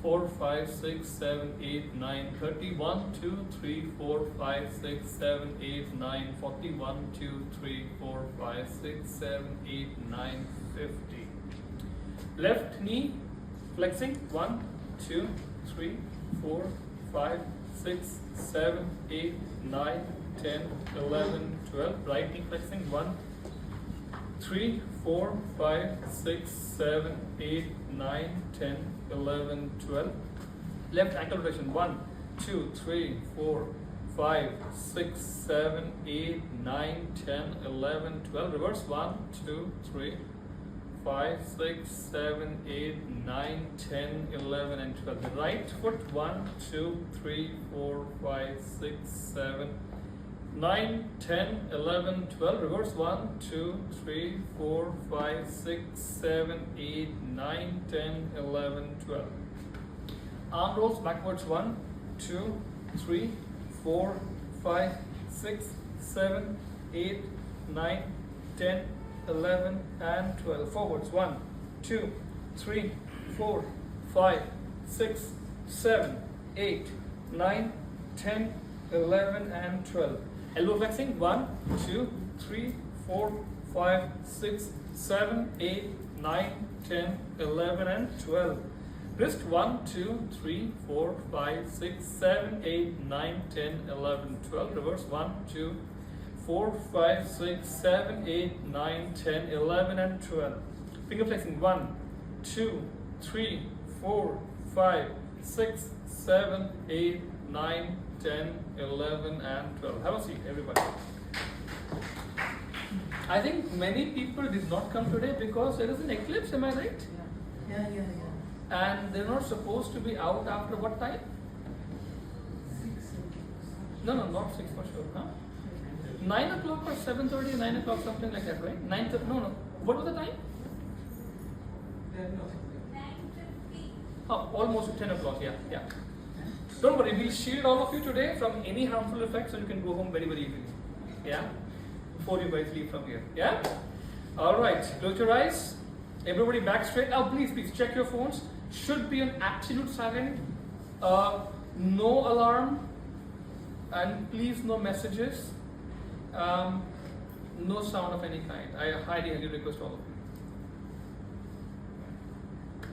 4, 5, 6, 7, 8, 9, 30. 1, 2, 3, 4, 5, 6, 7, 8, 9, 40. 1, 2, 3, 4, 5, 6, 7, 8, 9, 50. Left knee flexing. 1, 2, 3, 4, 5, 6, 7, 8, 9, 10, 11, 12. Right knee flexing. 1, 3, 4, 5, 6, 7, 8, 9, 10, 11, 12. Left ankle rotation. 1, 2, 3, 4, 5, 6, 7, 8, 9, 10, 11, 12. Reverse. 1, 2, 3, 5, 6, 7, 8, 9, 10, 11, and 12. The right foot. 1, 2, 3, 4, 5, 6, 7, 9, 10, 11, 12. Reverse. 1, 2, 3, 4, 5, 6, 7, 8, 9, 10, 11, 12. Arm rolls backwards. 1, 2, 3, 4, 5, 6, 7, 8, 9, 10, 11, and 12. Forwards. 1, 2, 3, 4, 5, 6, 7, 8, 9, 10, 11, and 12. Elbow flexing. 1, 2, 3, 4, 5, 6, 7, 8, 9, 10, 11, and 12. Wrist. 1, 2, 3, 4, 5, 6, 7, 8, 9, 10, 11, 12. Reverse. 1, 2, 4, 5, 6, 7, 8, 9, 10, 11, and 12. Finger flexing. 1, 2, 3, 4, 5, 6, 7, 8, 9, 10, 11, and 12. Have a seat, everybody. I think many people did not come today because there is an eclipse, am I right? Yeah. And they're not supposed to be out after what time? 6. No, not 6 for sure, huh? 9 o'clock or 7:30, 9 o'clock, something like that, right? 9:30, no. What was the time? Oh, almost 10 o'clock, yeah. Don't worry, we'll shield all of you today from any harmful effects so you can go home very easily. Yeah? Before you guys leave from here. Yeah? Alright, close your eyes. Everybody back straight. Now please check your phones. Should be on absolute silent. No alarm. And please no messages. No sound of any kind. I highly request all of you.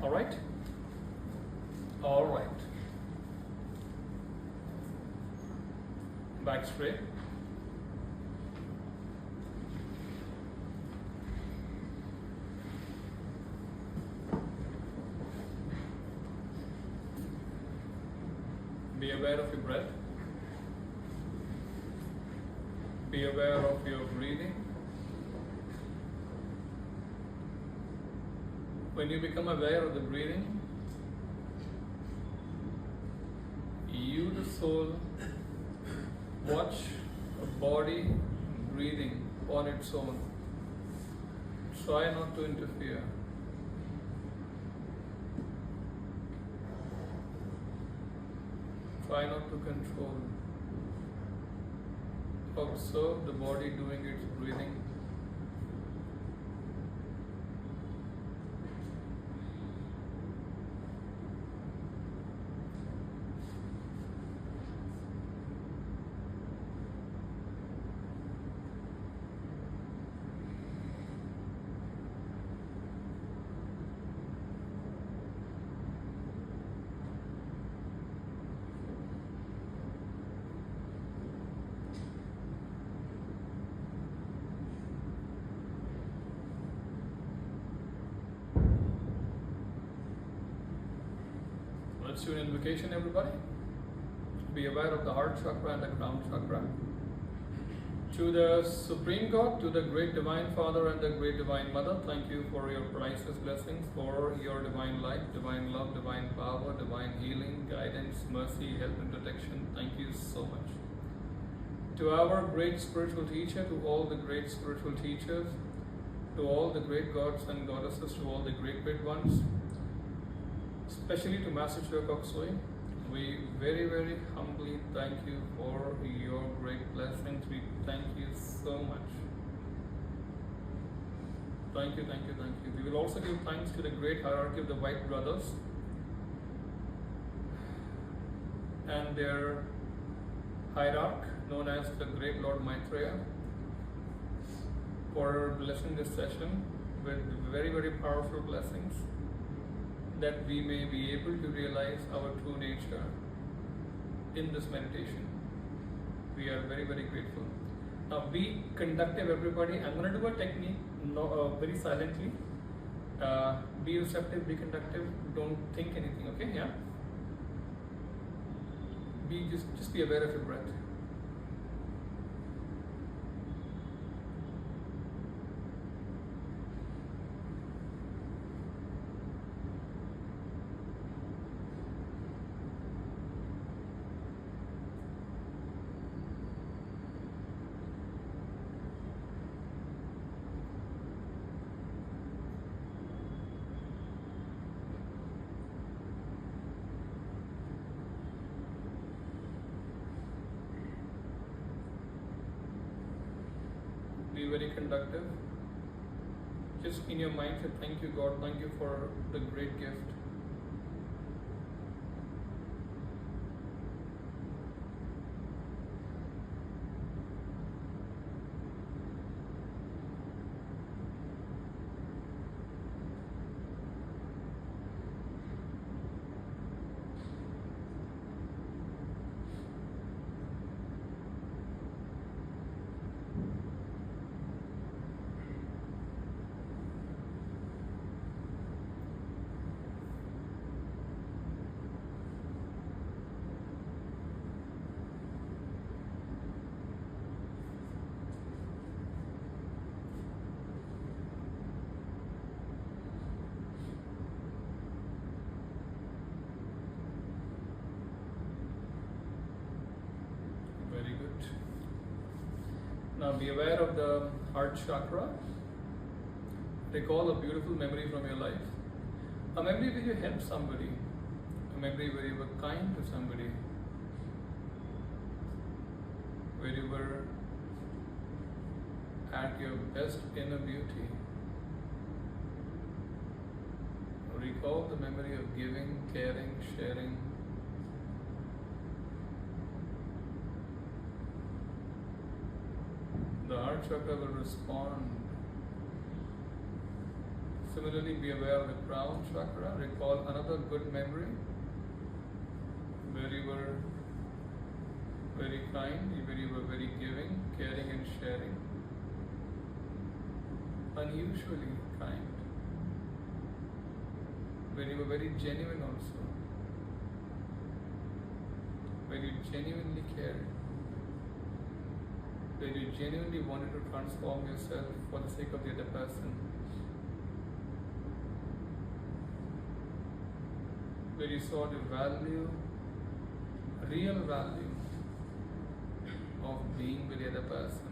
Alright? Alright. back straight. Be aware of your breath. Be aware of your breathing. When you become aware of the breathing, you, the soul, watch a body breathing on its own. Try not to interfere. Try not to control. Observe the body doing its breathing. Let's do an invocation, everybody. Be aware of the heart chakra and the crown chakra. To the Supreme God, to the Great Divine Father and the Great Divine Mother, thank you for your priceless blessings, for your divine light, divine love, divine power, divine healing, guidance, mercy, help and protection. Thank you so much. To our great spiritual teacher, to all the great spiritual teachers, to all the great gods and goddesses, to all the great ones, especially to Master Choa Soy, we very, very humbly thank you for your great blessings. We thank you so much. Thank you, thank you, thank you. We will also give thanks to the great hierarchy of the White Brothers and their hierarch, known as the Great Lord Maitreya, for blessing this session with very, very powerful blessings, that we may be able to realize our true nature in this meditation. We are very, very grateful. Now be conductive, everybody. I'm going to do a technique very silently. Be receptive, be conductive, don't think anything, okay? Yeah? Just be aware of your breath. Be very conductive. Just in your mind say, thank you God, thank you for the great gift. Very good. Now be aware of the heart chakra. Recall a beautiful memory from your life. A memory where you helped somebody. A memory where you were kind to somebody. Where you were at your best inner beauty. Recall the memory of giving, caring, sharing. The heart chakra will respond. Similarly, be aware of the crown chakra. Recall another good memory where you were very kind, you were very giving, caring and sharing, unusually kind, when you were very genuine also, when you genuinely cared, when you genuinely wanted to transform yourself for the sake of the other person, where you saw the value, real value of being with the other person,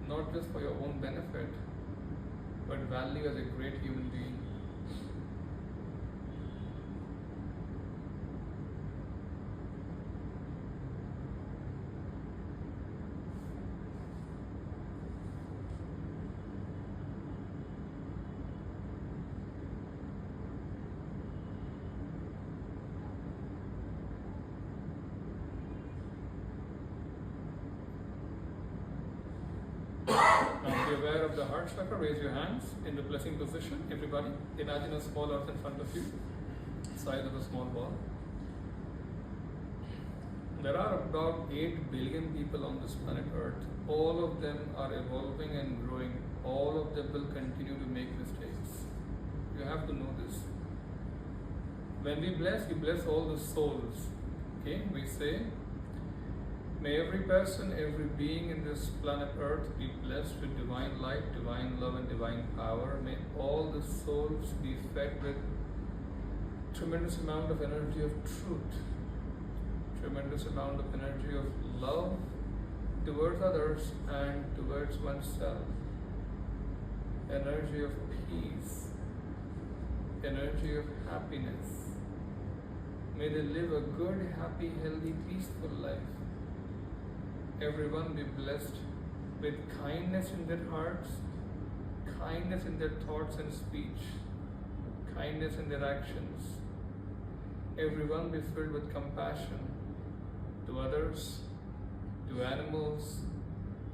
not just for your own benefit, but value as a great human being. Now be aware of the heart chakra, raise your hands in the blessing position. Everybody, imagine a small earth in front of you, size of a small ball. There are about 8 billion people on this planet Earth. All of them are evolving and growing. All of them will continue to make mistakes. You have to know this. When we bless all the souls. Okay, we say, may every person, every being in this planet Earth be blessed with divine light, divine love and divine power. May all the souls be fed with tremendous amount of energy of truth, tremendous amount of energy of love towards others and towards oneself, energy of peace, energy of happiness. May they live a good, happy, healthy, peaceful life. Everyone be blessed with kindness in their hearts, kindness in their thoughts and speech, kindness in their actions. Everyone be filled with compassion to others, to animals,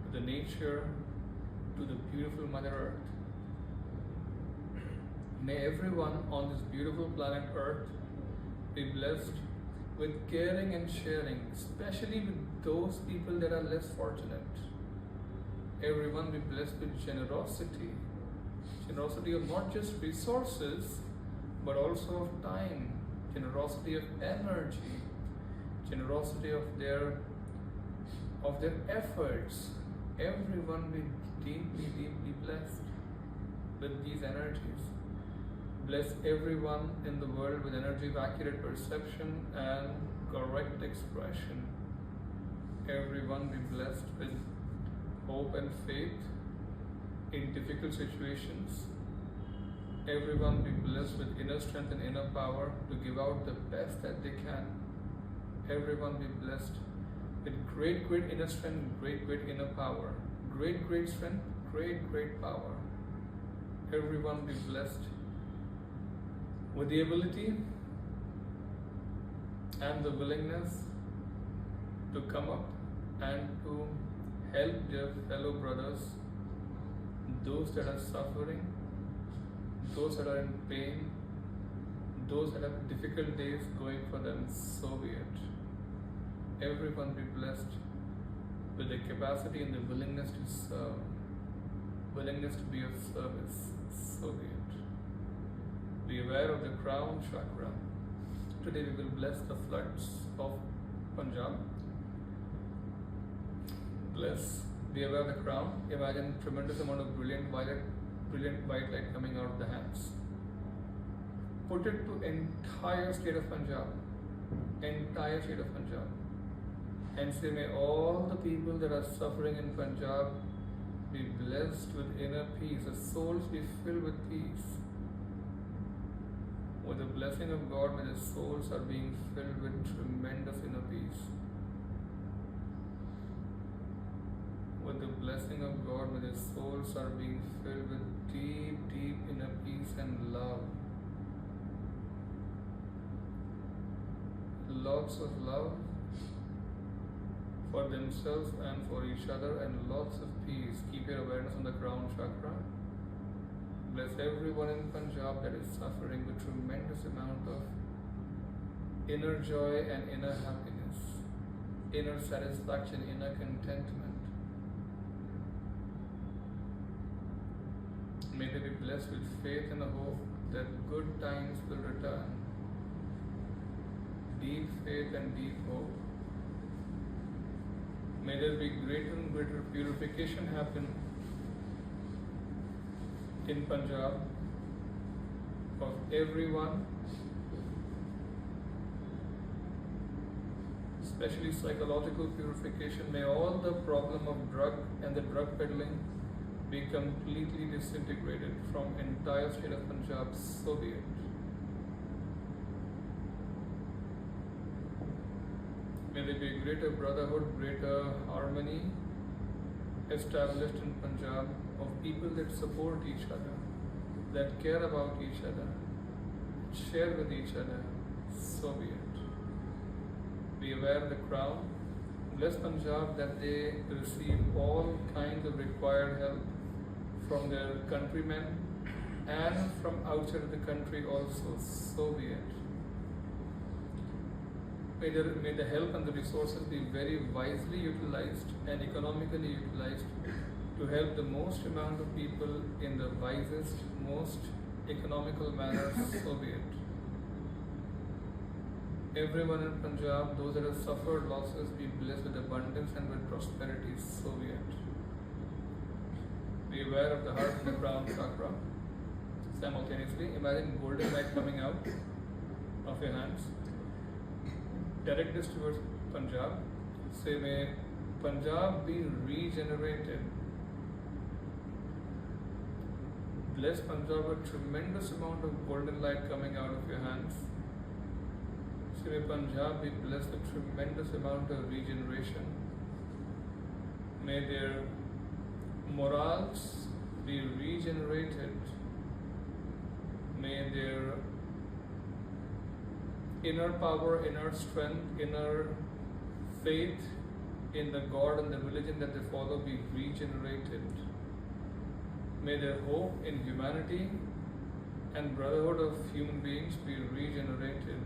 to the nature, to the beautiful Mother Earth. May everyone on this beautiful planet Earth be blessed with caring and sharing, especially with those people that are less fortunate. Everyone be blessed with generosity. Generosity of not just resources, but also of time, generosity of energy, generosity of their efforts. Everyone be deeply, deeply blessed with these energies. Bless everyone in the world with energy of accurate perception and correct expression. Everyone be blessed with hope and faith in difficult situations. Everyone be blessed with inner strength and inner power to give out the best that they can. Everyone be blessed with great, great inner strength, great, great inner power. Great, great strength, great, great power. Everyone be blessed with the ability and the willingness to come up and to help their fellow brothers, those that are suffering, those that are in pain, those that have difficult days going for them, so be it. Everyone be blessed with the capacity and the willingness to serve, willingness to be of service, so be it. Be aware of the crown chakra. Today we will bless the floods of Punjab. Bless. Be aware of the crown. Imagine tremendous amount of brilliant white light coming out of the hands. Put it to entire state of Punjab. Entire state of Punjab. And say, may all the people that are suffering in Punjab be blessed with inner peace. The souls be filled with peace. With the blessing of God, may the souls are being filled with tremendous inner peace. With the blessing of God, may the souls are being filled with deep, deep inner peace and love. Lots of love for themselves and for each other, and lots of peace. Keep your awareness on the crown chakra. Bless everyone in Punjab that is suffering with tremendous amount of inner joy and inner happiness, inner satisfaction, inner contentment. May they be blessed with faith and hope that good times will return. Deep faith and deep hope. May there be greater and greater purification happen in Punjab of everyone, especially psychological purification. May all the problem of drug and the drug peddling be completely disintegrated from entire state of Punjab, so be it. May there be greater brotherhood, greater harmony established in Punjab of people that support each other, that care about each other, share with each other, so be it. Be aware of the crown. Bless Punjab that they receive all kinds of required help from their countrymen and from outside of the country also, so be it. May the help and the resources be very wisely utilized and economically utilized to help the most amount of people in the wisest, most economical manner, so be it. Everyone in Punjab, those that have suffered losses, be blessed with abundance and with prosperity, so be it. Be aware of the heart and the crown chakra. Simultaneously, imagine golden light coming out of your hands. Direct this towards Punjab. Say, may Punjab be regenerated. Bless Punjab with tremendous amount of golden light coming out of your hands. Say, may Punjab be blessed with tremendous amount of regeneration. May their morals be regenerated. May their inner power, inner strength, inner faith in the God and the religion that they follow be regenerated. May their hope in humanity and brotherhood of human beings be regenerated.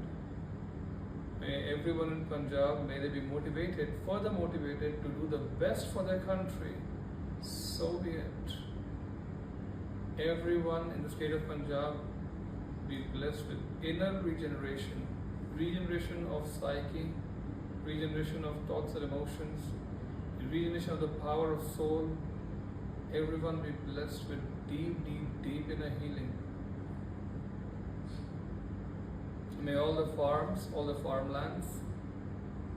May everyone in Punjab, may they be motivated, further motivated to do the best for their country. So be it. Everyone in the state of Punjab be blessed with inner regeneration, regeneration of psyche, regeneration of thoughts and emotions, regeneration of the power of soul. Everyone be blessed with deep, deep, deep inner healing. May all the farms, all the farmlands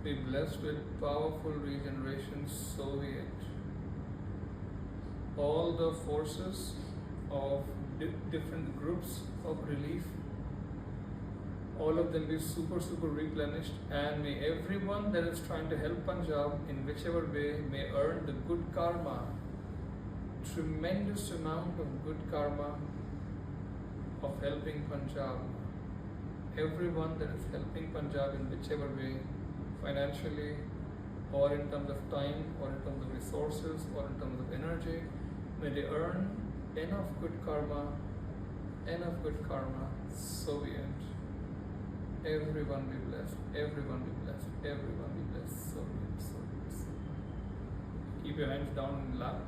be blessed with powerful regeneration, so be it. All the forces of different groups of relief, all of them be super replenished, and may everyone that is trying to help Punjab in whichever way may earn the good karma, tremendous amount of good karma of helping Punjab. Everyone that is helping Punjab in whichever way, financially, or in terms of time, or in terms of resources, or in terms of energy, may they earn enough good karma, so be it. Everyone be blessed, everyone be blessed, everyone be blessed, so be it, so be it, so be it. Keep your hands down in lap.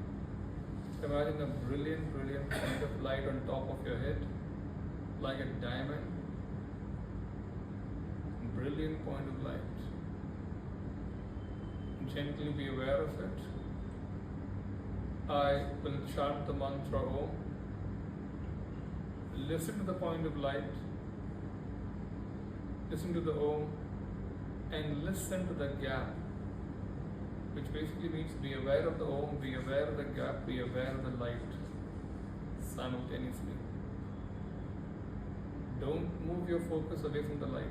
Imagine a brilliant, brilliant point of light on top of your head, like a diamond. Brilliant point of light. Gently be aware of it. I will chant the mantra Om. Listen to the point of light. Listen to the Om and listen to the gap, which basically means be aware of the Om, be aware of the gap, be aware of the light simultaneously. Don't move your focus away from the light.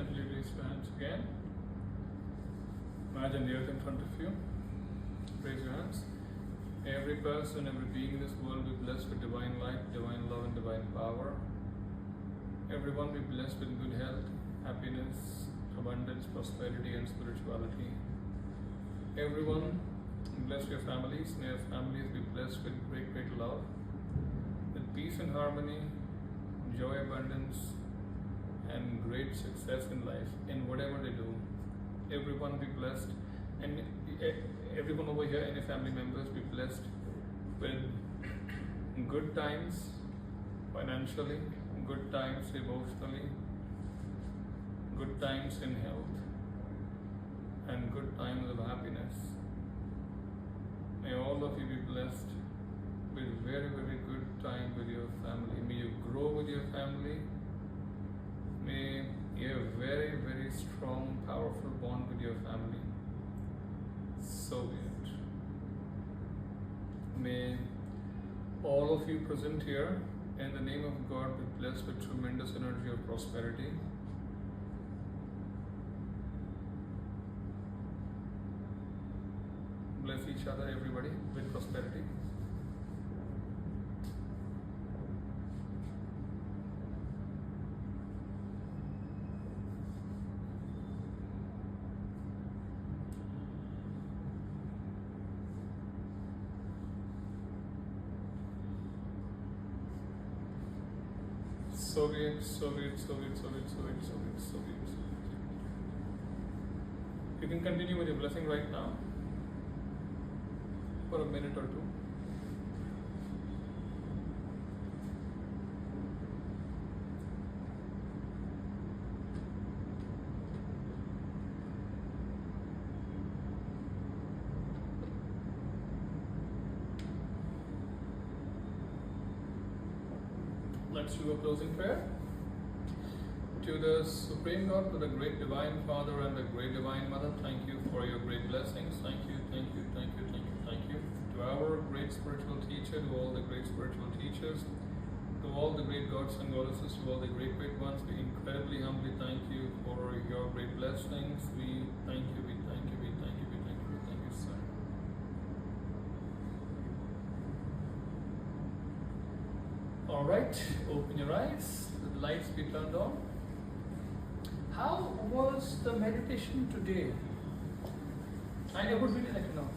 Gently raise your hands again. Imagine the earth in front of you. Raise your hands. Every person, every being in this world be blessed with divine light, divine love, and divine power. Everyone be blessed with good health, happiness, abundance, prosperity, and spirituality. Everyone, bless your families. May your families be blessed with great, great love, with peace and harmony, joy, abundance, and great success in life, in whatever they do. Everyone be blessed, and everyone over here, any family members, be blessed with good times financially, good times emotionally, good times in health, and good times of happiness. May all of you be blessed with very, very good time with your family. May you grow with your family. May you have a very, very strong, powerful bond with your family. So be it. May all of you present here, in the name of God, be blessed with tremendous energy of prosperity. Bless each other, everybody, with prosperity. Soviet. You can continue with your blessing right now for a minute or two. Let's do a closing prayer. To the Supreme God, to the great Divine Father and the great Divine Mother, thank you for your great blessings. Thank you. To our great spiritual teacher, to all the great spiritual teachers, to all the great gods and goddesses, to all the great ones, we incredibly humbly thank you for your great blessings. We thank you, sir. Alright, open your eyes, the lights be turned on. How was the meditation today? I would really like to know.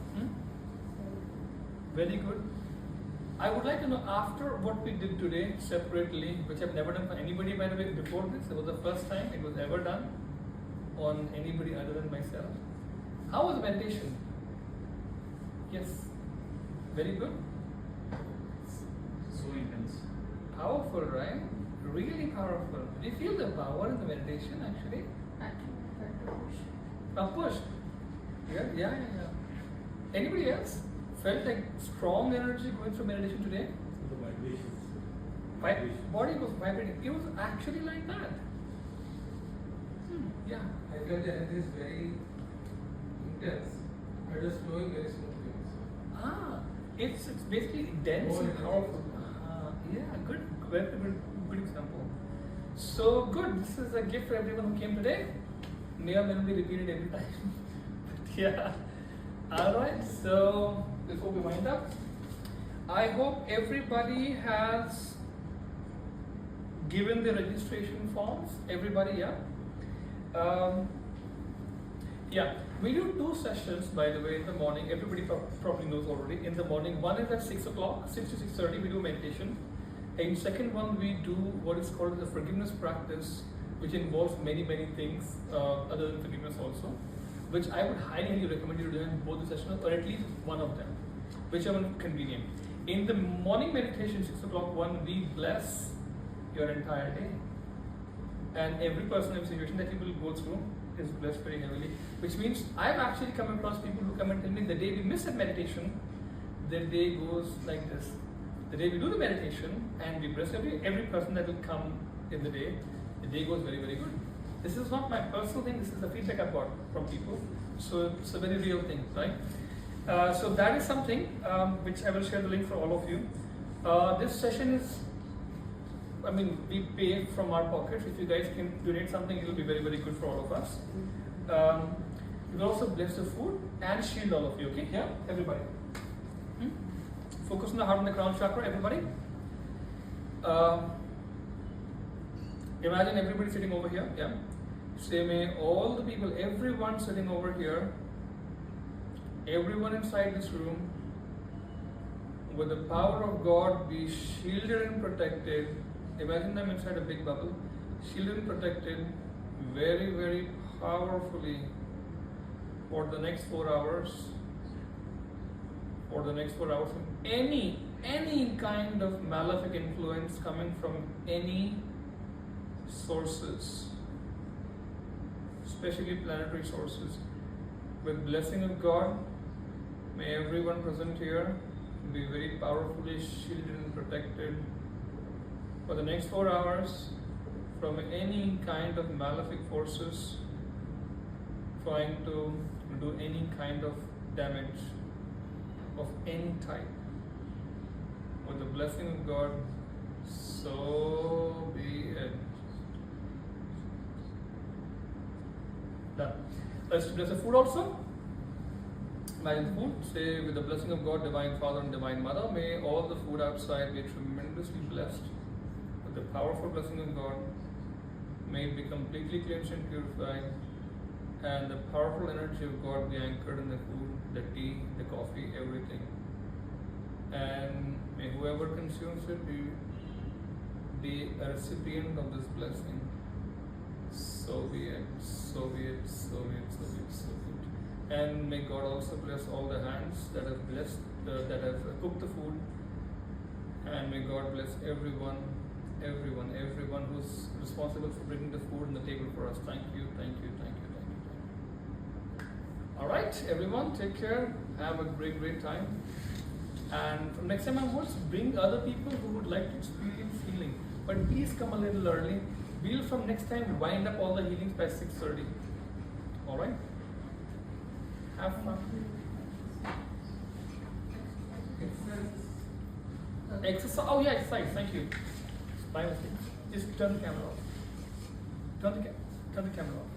Very good. I would like to know, after what we did today separately, which I've never done for anybody, by the way, before this, it was the first time it was ever done on anybody other than myself. How was the meditation? Yes. Very good. So intense. Powerful, right? Really powerful. Did you feel the power in the meditation actually? A push. Yeah. Anybody else felt like strong energy going through meditation today? The vibrations. Body was vibrating. It was actually like that. Yeah. I felt the energy is very intense, but just flowing very smoothly. It's basically dense More and energy. powerful. Yeah, good. Very good example. So good. This is a gift for everyone who came today. May or may not be repeated every time. But yeah. Alright, so before we wind up, I hope everybody has given the registration forms. Everybody, yeah? Yeah, we do 2 sessions, by the way, in the morning. Everybody probably knows already. In the morning, one is at 6 o'clock, 6 to 6:30, we do meditation. In second one, we do what is called the forgiveness practice, which involves many things other than forgiveness also, which I would highly recommend you to do in both the sessions, or at least one of them, whichever convenient. In the morning meditation, 6 o'clock one, we bless your entire day. And every person, every situation that you will go through is blessed very heavily, which means I've actually come across people who come and tell me the day we miss a meditation, their day goes like this. The day we do the meditation and we bless every person that will come in the day goes very good. This is not my personal thing, this is the feedback I've got from people. So it's a very real thing, right? So that is something which I will share the link for all of you. This session is I mean, we pay from our pockets. If you guys can donate something, it will be very, very good for all of us. We will also bless the food and shield all of you, okay? Yeah, everybody. Focus on the heart and the crown chakra, everybody. Imagine everybody sitting over here, yeah? Say, may all the people, everyone sitting over here, everyone inside this room, with the power of God, be shielded and protected. Imagine them inside a big bubble, shielded and protected very, very powerfully for the next 4 hours. For the next 4 hours from any kind of malefic influence coming from any sources, especially planetary sources. With blessing of God, may everyone present here be very powerfully shielded and protected for the next 4 hours from any kind of malefic forces trying to do any kind of damage of any type. With the blessing of God, so be it. Done. Let's bless the food also. Imagine the food. Say, with the blessing of God, Divine Father and Divine Mother, may all the food outside be tremendously blessed. With the powerful blessing of God, may it be completely cleansed and purified, and the powerful energy of God be anchored in the food, the tea, the coffee, everything. And may whoever consumes it be a recipient of this blessing. So be it, so be it, so be it, so be it, so be it. And may God also bless all the hands that have blessed, that have cooked the food. And may God bless everyone who's responsible for bringing the food on the table for us. Thank you, thank you, thank you, thank you, thank you. All right, everyone, take care. Have a great, great time. And from next time onwards, bring other people who would like to experience healing. But please come a little early. We'll from next time wind up all the healings by 6:30. All right? Have fun. Exercise. Oh yeah, exercise. Thank you. By mistake. Just turn the camera off. Turn the camera off.